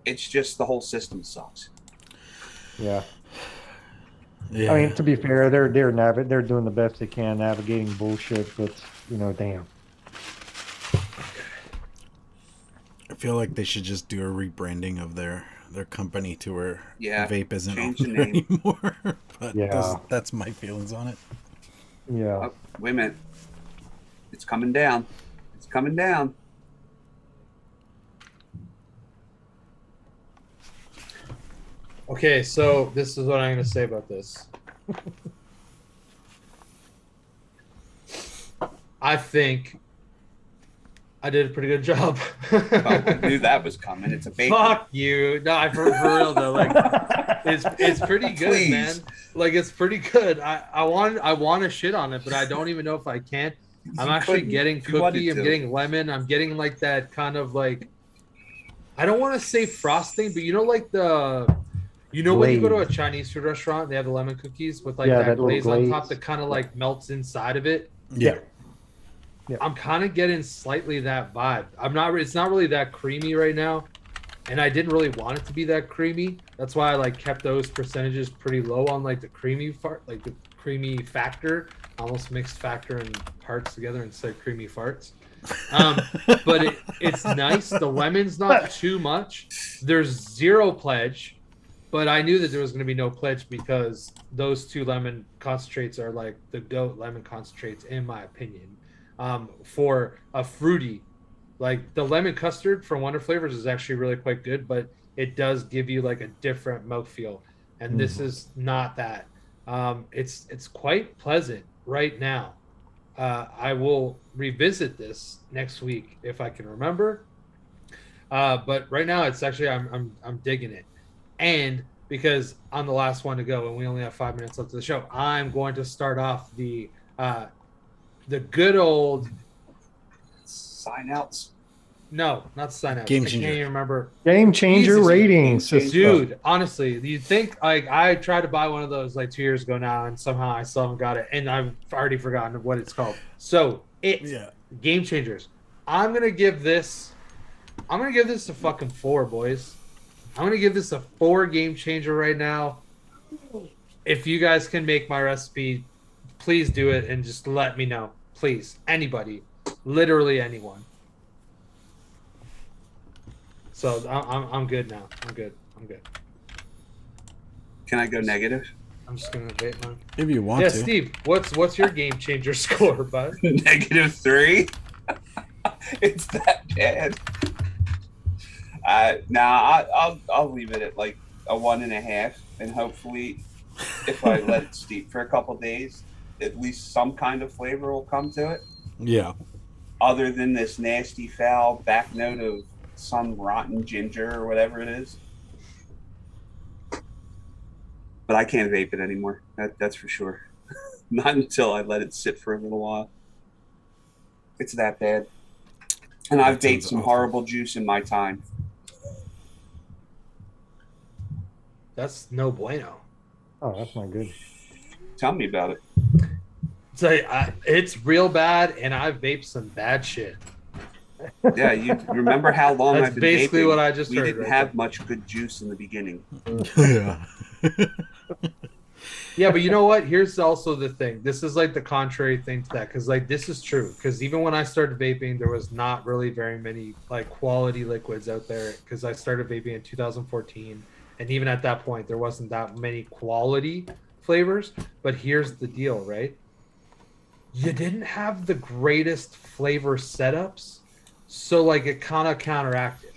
it's just the whole system sucks.
yeah.
Yeah.
I mean, to be fair, they're doing the best they can navigating bullshit, but you know, damn.
I feel like they should just do a rebranding of their company to where
Yeah,
vape isn't on
change the
there
name.
anymore. But
Yeah.
that's my feelings on it.
Yeah.
Oh, wait a minute. It's coming down. It's coming down.
Okay, so this is what I'm going to say about this. I think I did a pretty good job.
I knew that was coming. It's a bakery.
Fuck you. No, for real though. Like, it's pretty good,
Please.
man. Like, it's pretty good. I want to shit on it, but I don't even know if I can. I'm
You
actually
couldn't
getting
if you wanted
cookie. I'm
to.
getting lemon. I'm getting like that kind of like, I don't want to say frosting, but you know, like when you go to a
Glaze.
Chinese food restaurant, they have the lemon cookies with like
Yeah,
that
that little
glaze on top
glaze.
that kind of like melts inside of it.
Yeah.
Yeah.
I'm kind of getting slightly that vibe. It's not really that creamy right now, and I didn't really want it to be that creamy. That's why I like kept those percentages pretty low on like the creamy like the creamy factor. Almost mixed factor and parts together and said creamy farts. But it's nice. The lemon's not too much. There's zero pledge, but I knew that there was going to be no pledge because those two lemon concentrates are like the GOAT lemon concentrates, in my opinion. For a fruity, like the lemon custard from Wonder Flavors is actually really quite good, but it does give you like a different mouthfeel, and this is not that. It's quite pleasant right now. I will revisit this next week if I can remember. But right now, it's actually I'm digging it, and because I'm the last one to go, and we only have 5 minutes left of the show, I'm going to start off the good old
Sign outs.
no, not sign out.
Game
I can't
changer.
even remember.
Game changer
Jesus,
ratings.
game changer.
Dude, honestly, you think like I tried to buy one of those like 2 years ago now, and somehow I still haven't got it, and I've already forgotten what it's called. So
Yeah.
Game Changers. I'm gonna give this a fucking 4, boys. I'm gonna give this a 4 Game Changer right now. If you guys can make my recipe, please do it and just let me know. Please, anybody, literally anyone. So I'm good now. I'm good.
Can I go negative?
I'm just gonna vape now.
If you want
Yeah,
to.
Steve, what's your Game Changer score, bud?
-3. It's that bad. I'll leave it at like a 1.5, and hopefully, if I let it steep for a couple days, at least some kind of flavor will come to it.
Yeah.
Other than this nasty, foul back note of some rotten ginger or whatever it is. But I can't vape it anymore. That's for sure. Not until I let it sit for a little while. It's that bad. And I've
That
vaped
sounds
some
awful.
horrible juice in my time.
That's no bueno.
Oh, that's not good.
Tell me about it.
So it's real bad, and I've vaped some bad shit.
Yeah, you remember how long
That's
I've been
basically
vaping?
what I just
we
heard
didn't
right
have
there.
much good juice in the beginning.
Yeah.
Yeah, but you know what? Here's also the thing. This is like the contrary thing to that, because like this is true. Because even when I started vaping, there was not really very many like quality liquids out there. Because I started vaping in 2014, and even at that point, there wasn't that many quality flavors. But here's the deal, right? You didn't have the greatest flavor setups, so like it kind of counteracted.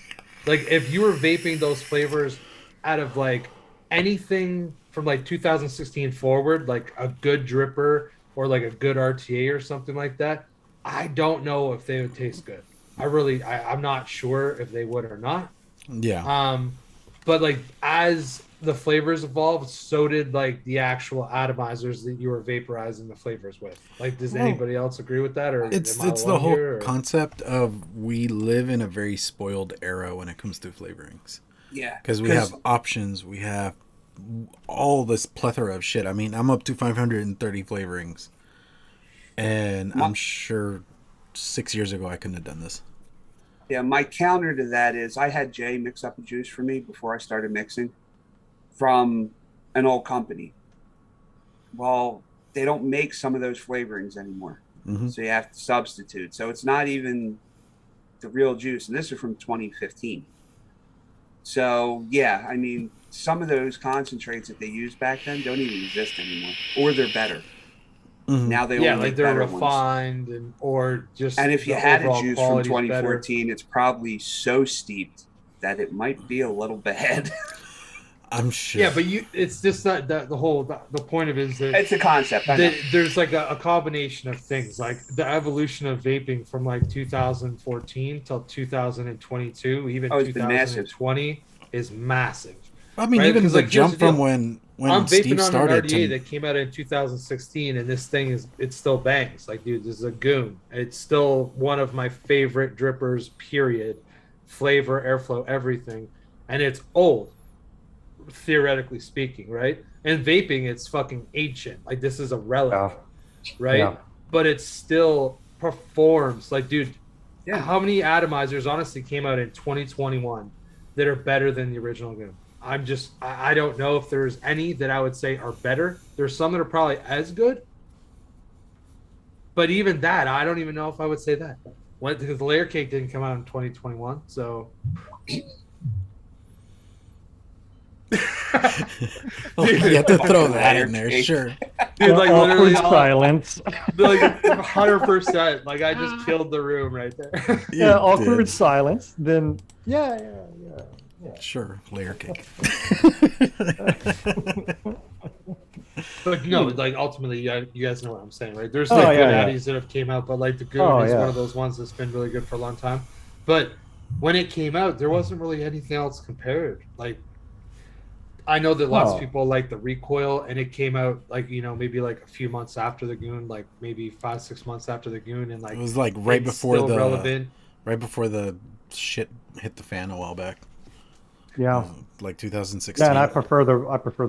Like if you were vaping those flavors out of like anything from like 2016 forward, like a good dripper or like a good RTA or something like that, I don't know if they would taste good. I'm not sure if they would or not.
Yeah.
But like as the flavors evolved, so did like the actual atomizers that you were vaporizing the flavors with. Like, does
Well,
anybody else agree with that, or
It's
am I
the
alone
whole
here, or-
concept of we live in a very spoiled era when it comes to flavorings.
Yeah.
Because we have options, we have all this plethora of shit. I mean, I'm up to 530 flavorings, and I'm sure 6 years ago I couldn't have done this.
Yeah, my counter to that is I had Jay mix up a juice for me before I started mixing from an old company. Well, they don't make some of those flavorings anymore.
Mhm.
So you have to substitute. So it's not even the real juice. And this is from 2015. So, yeah, I mean, some of those concentrates that they used back then don't even exist anymore. Or they're better.
Mhm.
Now they
yeah,
only
like
make
they're
better ones.
refined and or just.
And if you
the
had a
overall
juice from
quality's better.
2014, it's probably so steeped that it might be a little bad.
I'm sure.
Yeah, but it's just not that the point of it is that
It's a concept. I know.
there's like a combination of things, like the evolution of vaping from like 2014 till 2022, even
Oh, it's been massive.
2020 is massive.
I mean,
right?
even
'Cause,
the
like, here's
jump
the
from
deal.
when
I'm
Steve
vaping on an
started
RDA
to
that came out in 2016, and this thing it still bangs. Like, dude, this is a goon. It's still one of my favorite drippers. Period. Flavor, airflow, everything, and it's old, theoretically speaking, right? And vaping, it's fucking ancient. Like, this is a relic,
Yeah.
right?
Yeah.
But it still performs. Like, dude,
Yeah.
how many atomizers honestly came out in 2021 that are better than the original goon? I don't know if there's any that I would say are better. There's some that are probably as good, but even that, I don't even know if I would say that. Because the layer cake didn't come out in 2021, so.
Oh, you have to throw that in there, sure.
Dude, like literally
Awkward silence.
like 100%. Like, I just killed the room right there.
Yeah,
You
awkward
did.
silence. Then yeah.
Sure, layer cake.
But no, like ultimately, you guys know what I'm saying, right? There's
Oh,
like good
yeah.
addies that have came out, but like the goon
Oh,
is
yeah.
one of those ones that's been really good for a long time. But when it came out, there wasn't really anything else compared. Like, I know that lots of
No.
people like the recoil, and it came out like, maybe like a few months after the goon, like maybe 5-6 months after the goon, and like
It was like right
it's
before
still
the
relevant.
right before the shit hit the fan a while back.
Yeah.
Like 2016.
Yeah, and I prefer the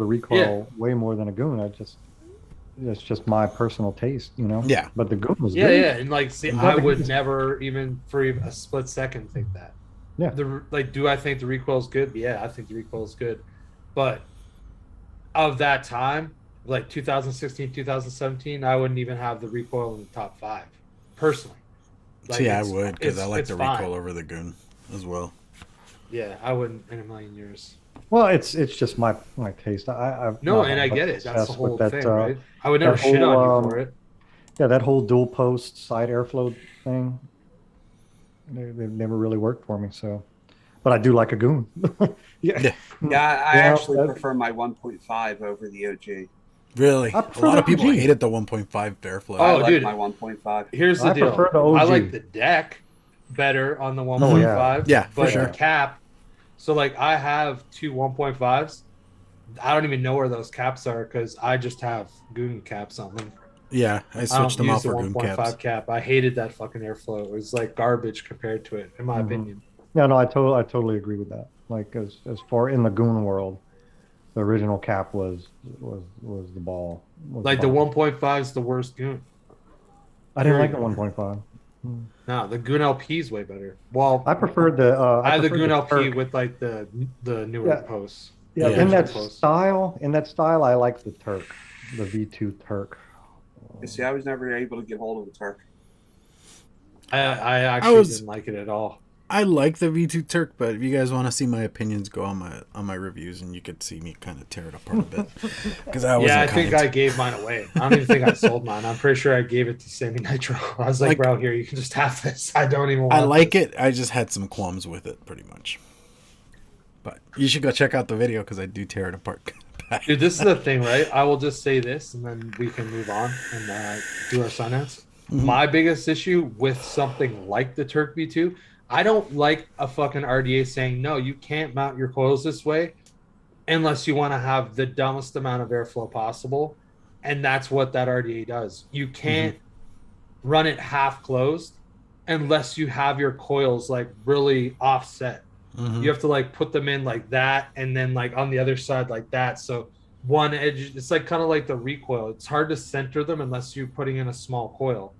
recoil
Yeah.
way more than a goon. It's just my personal taste,
Yeah.
But the goon was
Yeah,
good.
yeah, and like, see,
I'm
I
glad
would
it's-
never even for even a split second think that.
Yeah.
Do I think the recoil is good? Yeah, I think the recoil is good, but of that time, like 2016, 2017, I wouldn't even have the recoil in the top 5, personally. Like,
See, I would, because I like
it's
the
fine.
recoil over the goon as well.
Yeah, I wouldn't in a million years.
Well, it's just my taste. I've
No,
not
and
had
I get
much
it. That's the
success
whole
with
thing, right? I would never
that
shit on
whole,
you for it.
Yeah, that whole dual post side airflow thing. They've never really worked for me. So, but I do like a goon.
Yeah.
Yeah, I
Yeah,
actually
that-
prefer my 1.5 over the OG.
Really?
I
A
prefer
lot
the
of people
OG.
hated the 1.5 airflow.
Oh,
I like
dude.
my 1.5.
Here's the
I
deal.
prefer the
I
OG.
like the deck better on the
Oh,
1.5.
yeah, for
but
sure.
the cap. So like, I have 2 1.5s. I don't even know where those caps are because I just have goon caps on them.
Yeah, I
I
switched
don't
them
use
out
the
for goon
1.5
caps.
cap. I hated that fucking airflow. It was like garbage compared to it, in my
Mhm.
opinion.
Yeah, no, I totally agree with that. Like as far in the goon world, the original cap was the ball.
Like the 1.5 is the worst goon.
I didn't like the
period.
1.5.
No, the goon LP is way better. Well,
I preferred the.
I have the
preferred
goon LP
Turk.
with like the newer
Yeah.
posts.
Yeah,
Yeah.
in that
Original posts.
style, I like the Turk, the V2 Turk.
You see, I was never able to get hold of a Turk.
I actually
was-
didn't like it at all.
I like the V2 Turk, but if you guys want to see my opinions, go on my reviews, and you could see me kind of tear it apart a bit. Because I was
Yeah, I think I gave mine away. I don't even think I sold mine. I'm pretty sure I gave it to Sammy Nitro. I was like,
Like-
bro, here, you can just have this. I don't even want
I like
this.
it. I just had some qualms with it, pretty much. But you should go check out the video because I do tear it apart.
Dude, this is the thing, right? I will just say this, and then we can move on and do our sign-outs.
Mhm.
My biggest issue with something like the Turk V2, I don't like a fucking RDA saying, no, you can't mount your coils this way unless you want to have the dumbest amount of airflow possible. And that's what that RDA does. You can't run it half closed unless you have your coils like really offset.
Mhm.
You have to like put them in like that, and then like on the other side like that. So one edge, it's like kind of like the recoil. It's hard to center them unless you're putting in a small coil.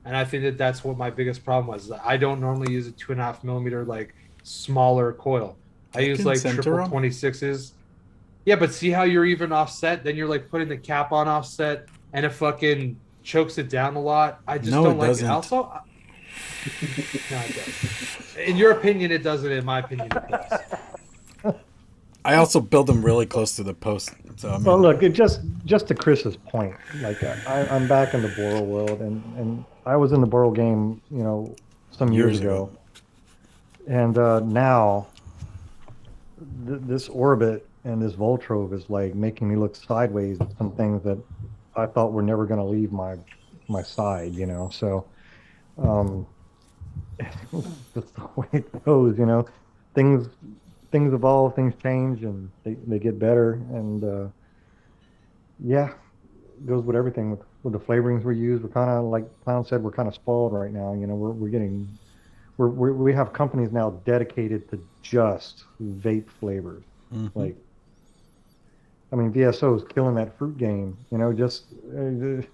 And I think that that's what my biggest problem was. I don't normally use a 2.5 millimeter like smaller coil. I
You
use
can
like
center
triple
'em.
26s. Yeah, but see how you're even offset? Then you're like putting the cap on offset, and it fucking chokes it down a lot. I just
No,
don't
it
like
doesn't.
it. Also, no, it does. In your opinion, it doesn't. In my opinion, it does.
I also build them really close to the post. So I mean,
Well, look, it just to Chris's point, like I'm back in the Boral world, and I was in the Boral game, some years
Years
ago,
ago.
and now this orbit and this Voltrove is like making me look sideways at some things that I thought were never going to leave my side, you know. So um, that's the way it goes, you know. Things things evolve, things change, and they get better. And yeah, goes with everything with the flavorings we use. We're kind of like Clown said, we're kind of spoiled right now. You know, we're getting we have companies now dedicated to just vape flavors.
Mm-hmm.
Like, I mean, VSO is killing that fruit game. You know, just who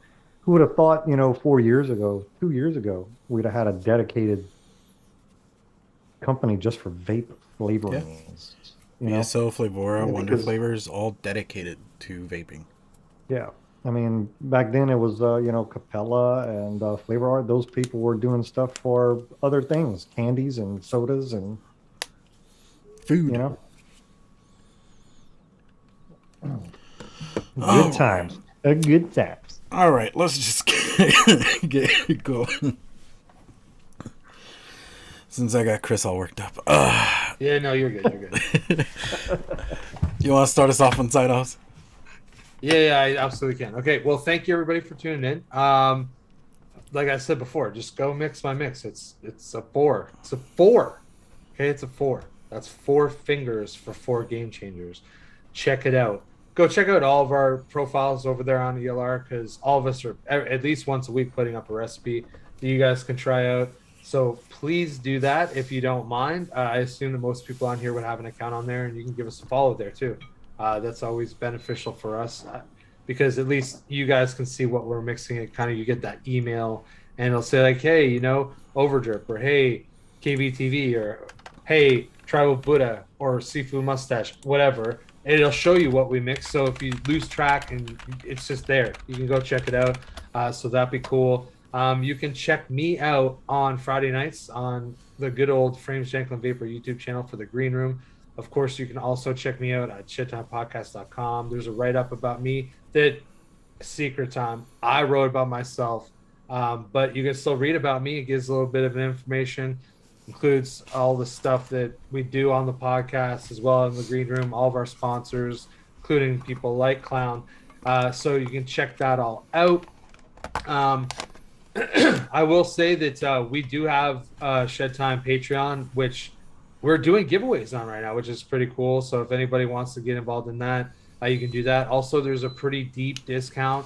would have thought? You know, 4 years ago, 2 years ago, we'd have had a dedicated company just for vape flavorings. You know,
VSO, Flavora,
yeah,
Wonder
because
Flavors, all dedicated to vaping.
yeah, I mean, back then it was you know, Capella and Flavor Art. Those people were doing stuff for other things, candies and sodas, and you
Food.
know,
Oh,
good times, good times.
all right. Let's just get going. Since I got Chris all worked up.
Yeah, no, you're good. You're good.
You want to start us off on side offs?
Yeah, I absolutely can. Okay, well, thank you everybody for tuning in. Like I said before, just go mix my mix. It's a 4. It's a 4. Okay, it's a 4. That's 4 fingers for 4 game changers. Check it out. Go check out all of our profiles over there on ELR, because all of us are at least once a week putting up a recipe that you guys can try out. So please do that if you don't mind. I assume that most people on here would have an account on there, and you can give us a follow there too. That's always beneficial for us, because at least you guys can see what we're mixing. It kind of, you get that email and it'll say like, hey, you know, Overdrip, or hey, KBTV, or hey, Tribal Buddha, or Sifumustache, whatever. And it'll show you what we mix. So if you lose track, and it's just there, you can go check it out. So that'd be cool. You can check me out on Friday nights on the good old Frames Janklin Vapor YouTube channel for the Green Room. Of course, you can also check me out at shittimepodcast.com. There's a write-up about me that, secret time, I wrote about myself. But you can still read about me. It gives a little bit of information, includes all the stuff that we do on the podcast as well in the Green Room, all of our sponsors, including people like Clown. So you can check that all out. I will say that we do have Shed Time Patreon, which we're doing giveaways on right now, which is pretty cool. So if anybody wants to get involved in that, you can do that. Also, there's a pretty deep discount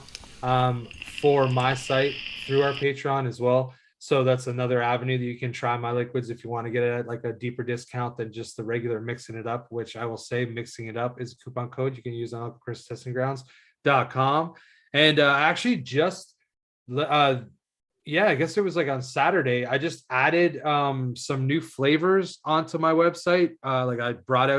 for my site through our Patreon as well. So that's another avenue that you can try my liquids if you want to get it at like a deeper discount than just the regular Mixing It Up, which I will say Mixing It Up is a coupon code you can use on ChrisTestingGrounds.com. And actually just yeah, I guess it was like on Saturday, I just added some new flavors onto my website. Like I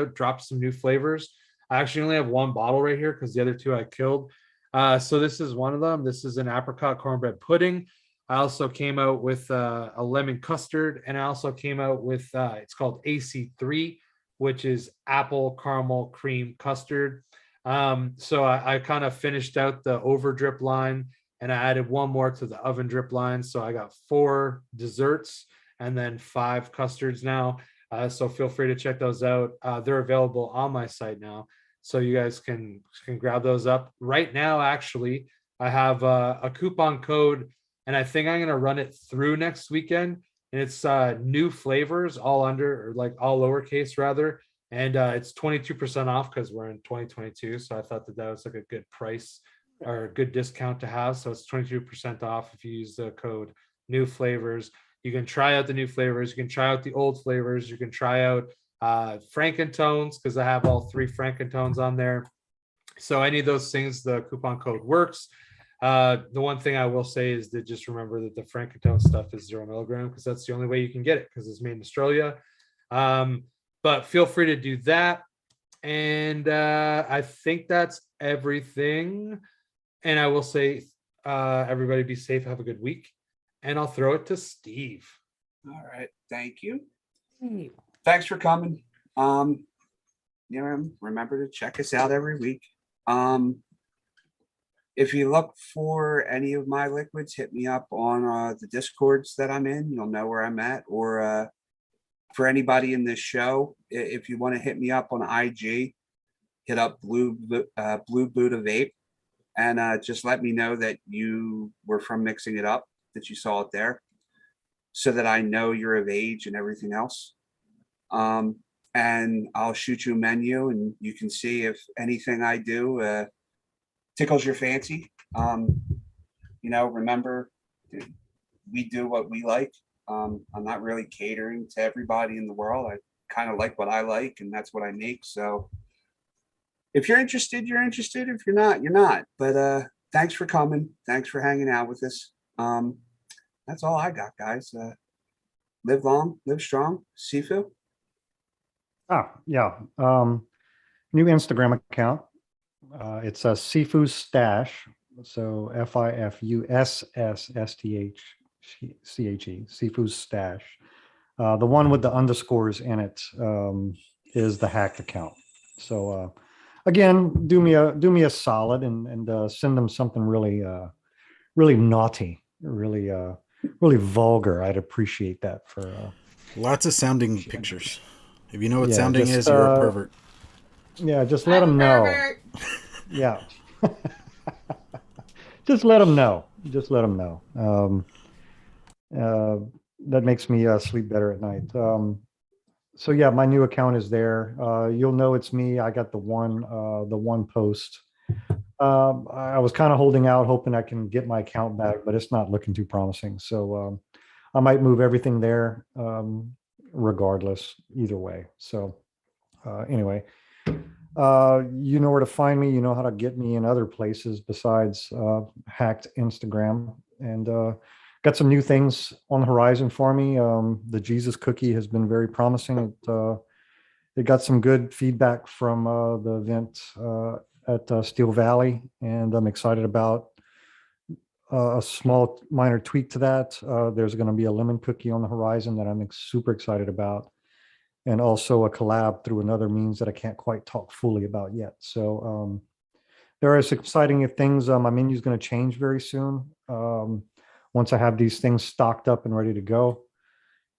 dropped some new flavors. I actually only have one bottle right here because the other 2 I killed. So this is one of them. This is an apricot cornbread pudding. I also came out with a lemon custard, and I also came out with it's called AC3, which is apple caramel cream custard. So I kind of finished out the Overdrip line, and I added one more to the oven drip line. So I got 4 desserts and then 5 custards now. So feel free to check those out. They're available on my site now, so you guys can grab those up right now. Actually, I have a coupon code, and I think I'm going to run it through next weekend. And it's new flavors, all under, or like all lowercase rather. And it's 22% off because we're in 2022. So I thought that was like a good price or a good discount to have. So it's 22% off if you use the code new flavors. You can try out the new flavors. You can try out the old flavors. You can try out Frankentones, because I have all 3 Frankentones on there. So any of those things, the coupon code works. The one thing I will say is that just remember that the Frankentone stuff is 0 milligram, because that's the only way you can get it, because it's made in Australia. But feel free to do that. And I think that's everything. And I will say, everybody be safe, have a good week. And I'll throw it to Steve.
All right. Thank you. Thanks for coming. You know, remember to check us out every week. If you look for any of my liquids, hit me up on the Discords that I'm in. You'll know where I'm at. Or for anybody in this show, if you want to hit me up on IG, hit up Blue Buddha Vape, and just let me know that you were from Mixing It Up, that you saw it there, so that I know you're of age and everything else. And I'll shoot you a menu, and you can see if anything I do tickles your fancy. Remember, we do what we like. I'm not really catering to everybody in the world. I kind of like what I like, and that's what I make. So if you're interested, you're interested. If you're not, you're not. But thanks for coming. Thanks for hanging out with us. That's all I got, guys. Live long, live strong. Sifu.
Yeah. New Instagram account. It's a Sifumustache. So Fifusssthe, Sifumustache. The one with the underscores in it is the hacked account. So again, do me a solid and send them something really naughty, really vulgar. I'd appreciate that for
Lots of sounding pictures. If you know what
Yeah,
sounding
just,
is, you're a pervert.
yeah, just let
I'm
them
a
know.
pervert.
Yeah. Just let them know. Just let them know. That makes me sleep better at night. So yeah, my new account is there. You'll know it's me. I got the one post. I was kind of holding out, hoping I can get my account back, but it's not looking too promising. So I might move everything there, regardless, either way. So anyway, you know where to find me. You know how to get me in other places besides hacked Instagram. And got some new things on the horizon for me. The Jesus cookie has been very promising. It got some good feedback from the event at Steel Valley, and I'm excited about a small minor tweak to that. There's going to be a lemon cookie on the horizon that I'm super excited about, and also a collab through another means that I can't quite talk fully about yet. So there are some exciting things. My menu is going to change very soon once I have these things stocked up and ready to go.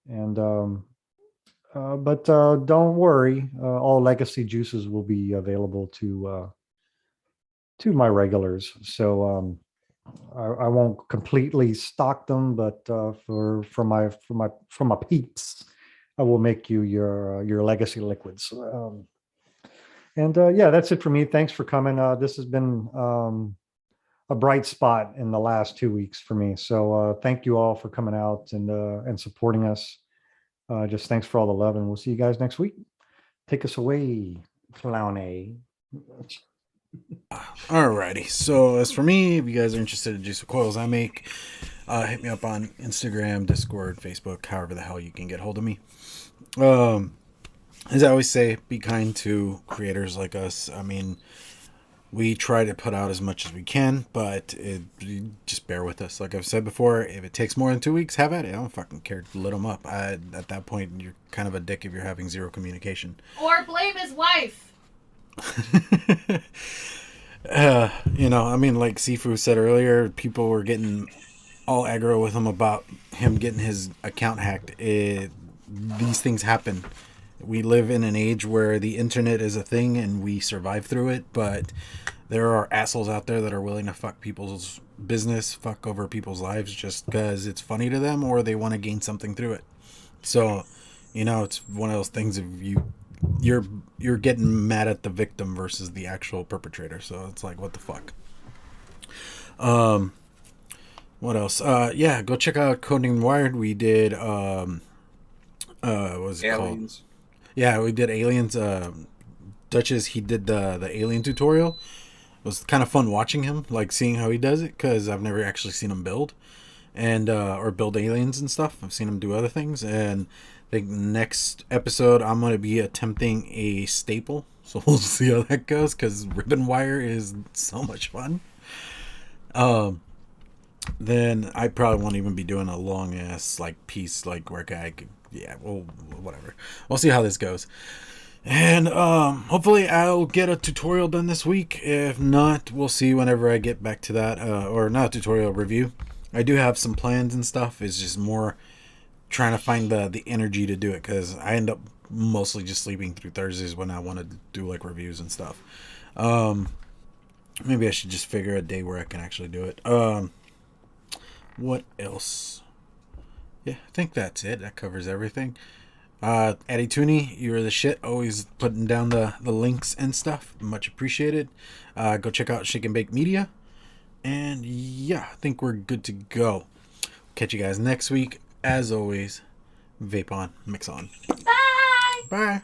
And but don't worry, all legacy juices will be available to my regulars. So I won't completely stock them, but for my peeps, I will make you your legacy liquids. And yeah, that's it for me. Thanks for coming. This has been a bright spot in the last 2 weeks for me. So thank you all for coming out and supporting us. Just thanks for all the love, and we'll see you guys next week. Take us away, Clowny.
Alrighty. So as for me, if you guys are interested in juice of coils I make, hit me up on Instagram, Discord, Facebook, however the hell you can get hold of me. As I always say, be kind to creators like us. I mean, we try to put out as much as we can, but you just bear with us. Like I've said before, if it takes more than 2 weeks, have at it. I don't fucking care. Lit them up. At that point, you're kind of a dick if you're having zero communication.
Or blame his wife.
I mean, like Sifu said earlier, people were getting all aggro with him about him getting his account hacked. These things happen. We live in an age where the internet is a thing and we survive through it, but there are assholes out there that are willing to fuck people's business, fuck over people's lives just because it's funny to them or they want to gain something through it. So, it's one of those things of you're getting mad at the victim versus the actual perpetrator. So it's like, what the fuck? What else? Yeah, go check out Coding Wired. We did what was it
Aliens.
called? Yeah, we did Aliens. Duchess, he did the alien tutorial. It was kind of fun watching him, like seeing how he does it, because I've never actually seen him build and or build aliens and stuff. I've seen him do other things, and I think next episode I'm going to be attempting a staple, so we'll see how that goes, because ribbon wire is so much fun. Then I probably won't even be doing a long ass piece where I could, well, whatever. We'll see how this goes. And hopefully I'll get a tutorial done this week. If not, we'll see whenever I get back to that, or not a tutorial, review. I do have some plans and stuff. It's just more trying to find the energy to do it, because I end up mostly just sleeping through Thursdays when I want to do like reviews and stuff. Maybe I should just figure a day where I can actually do it. What else? Yeah, I think that's it. That covers everything. Eddie Tooney, you're the shit. Always putting down the links and stuff. Much appreciated. Go check out Shake and Bake Media. And yeah, I think we're good to go. Catch you guys next week. As always, vape on, mix on.
Bye.
Bye.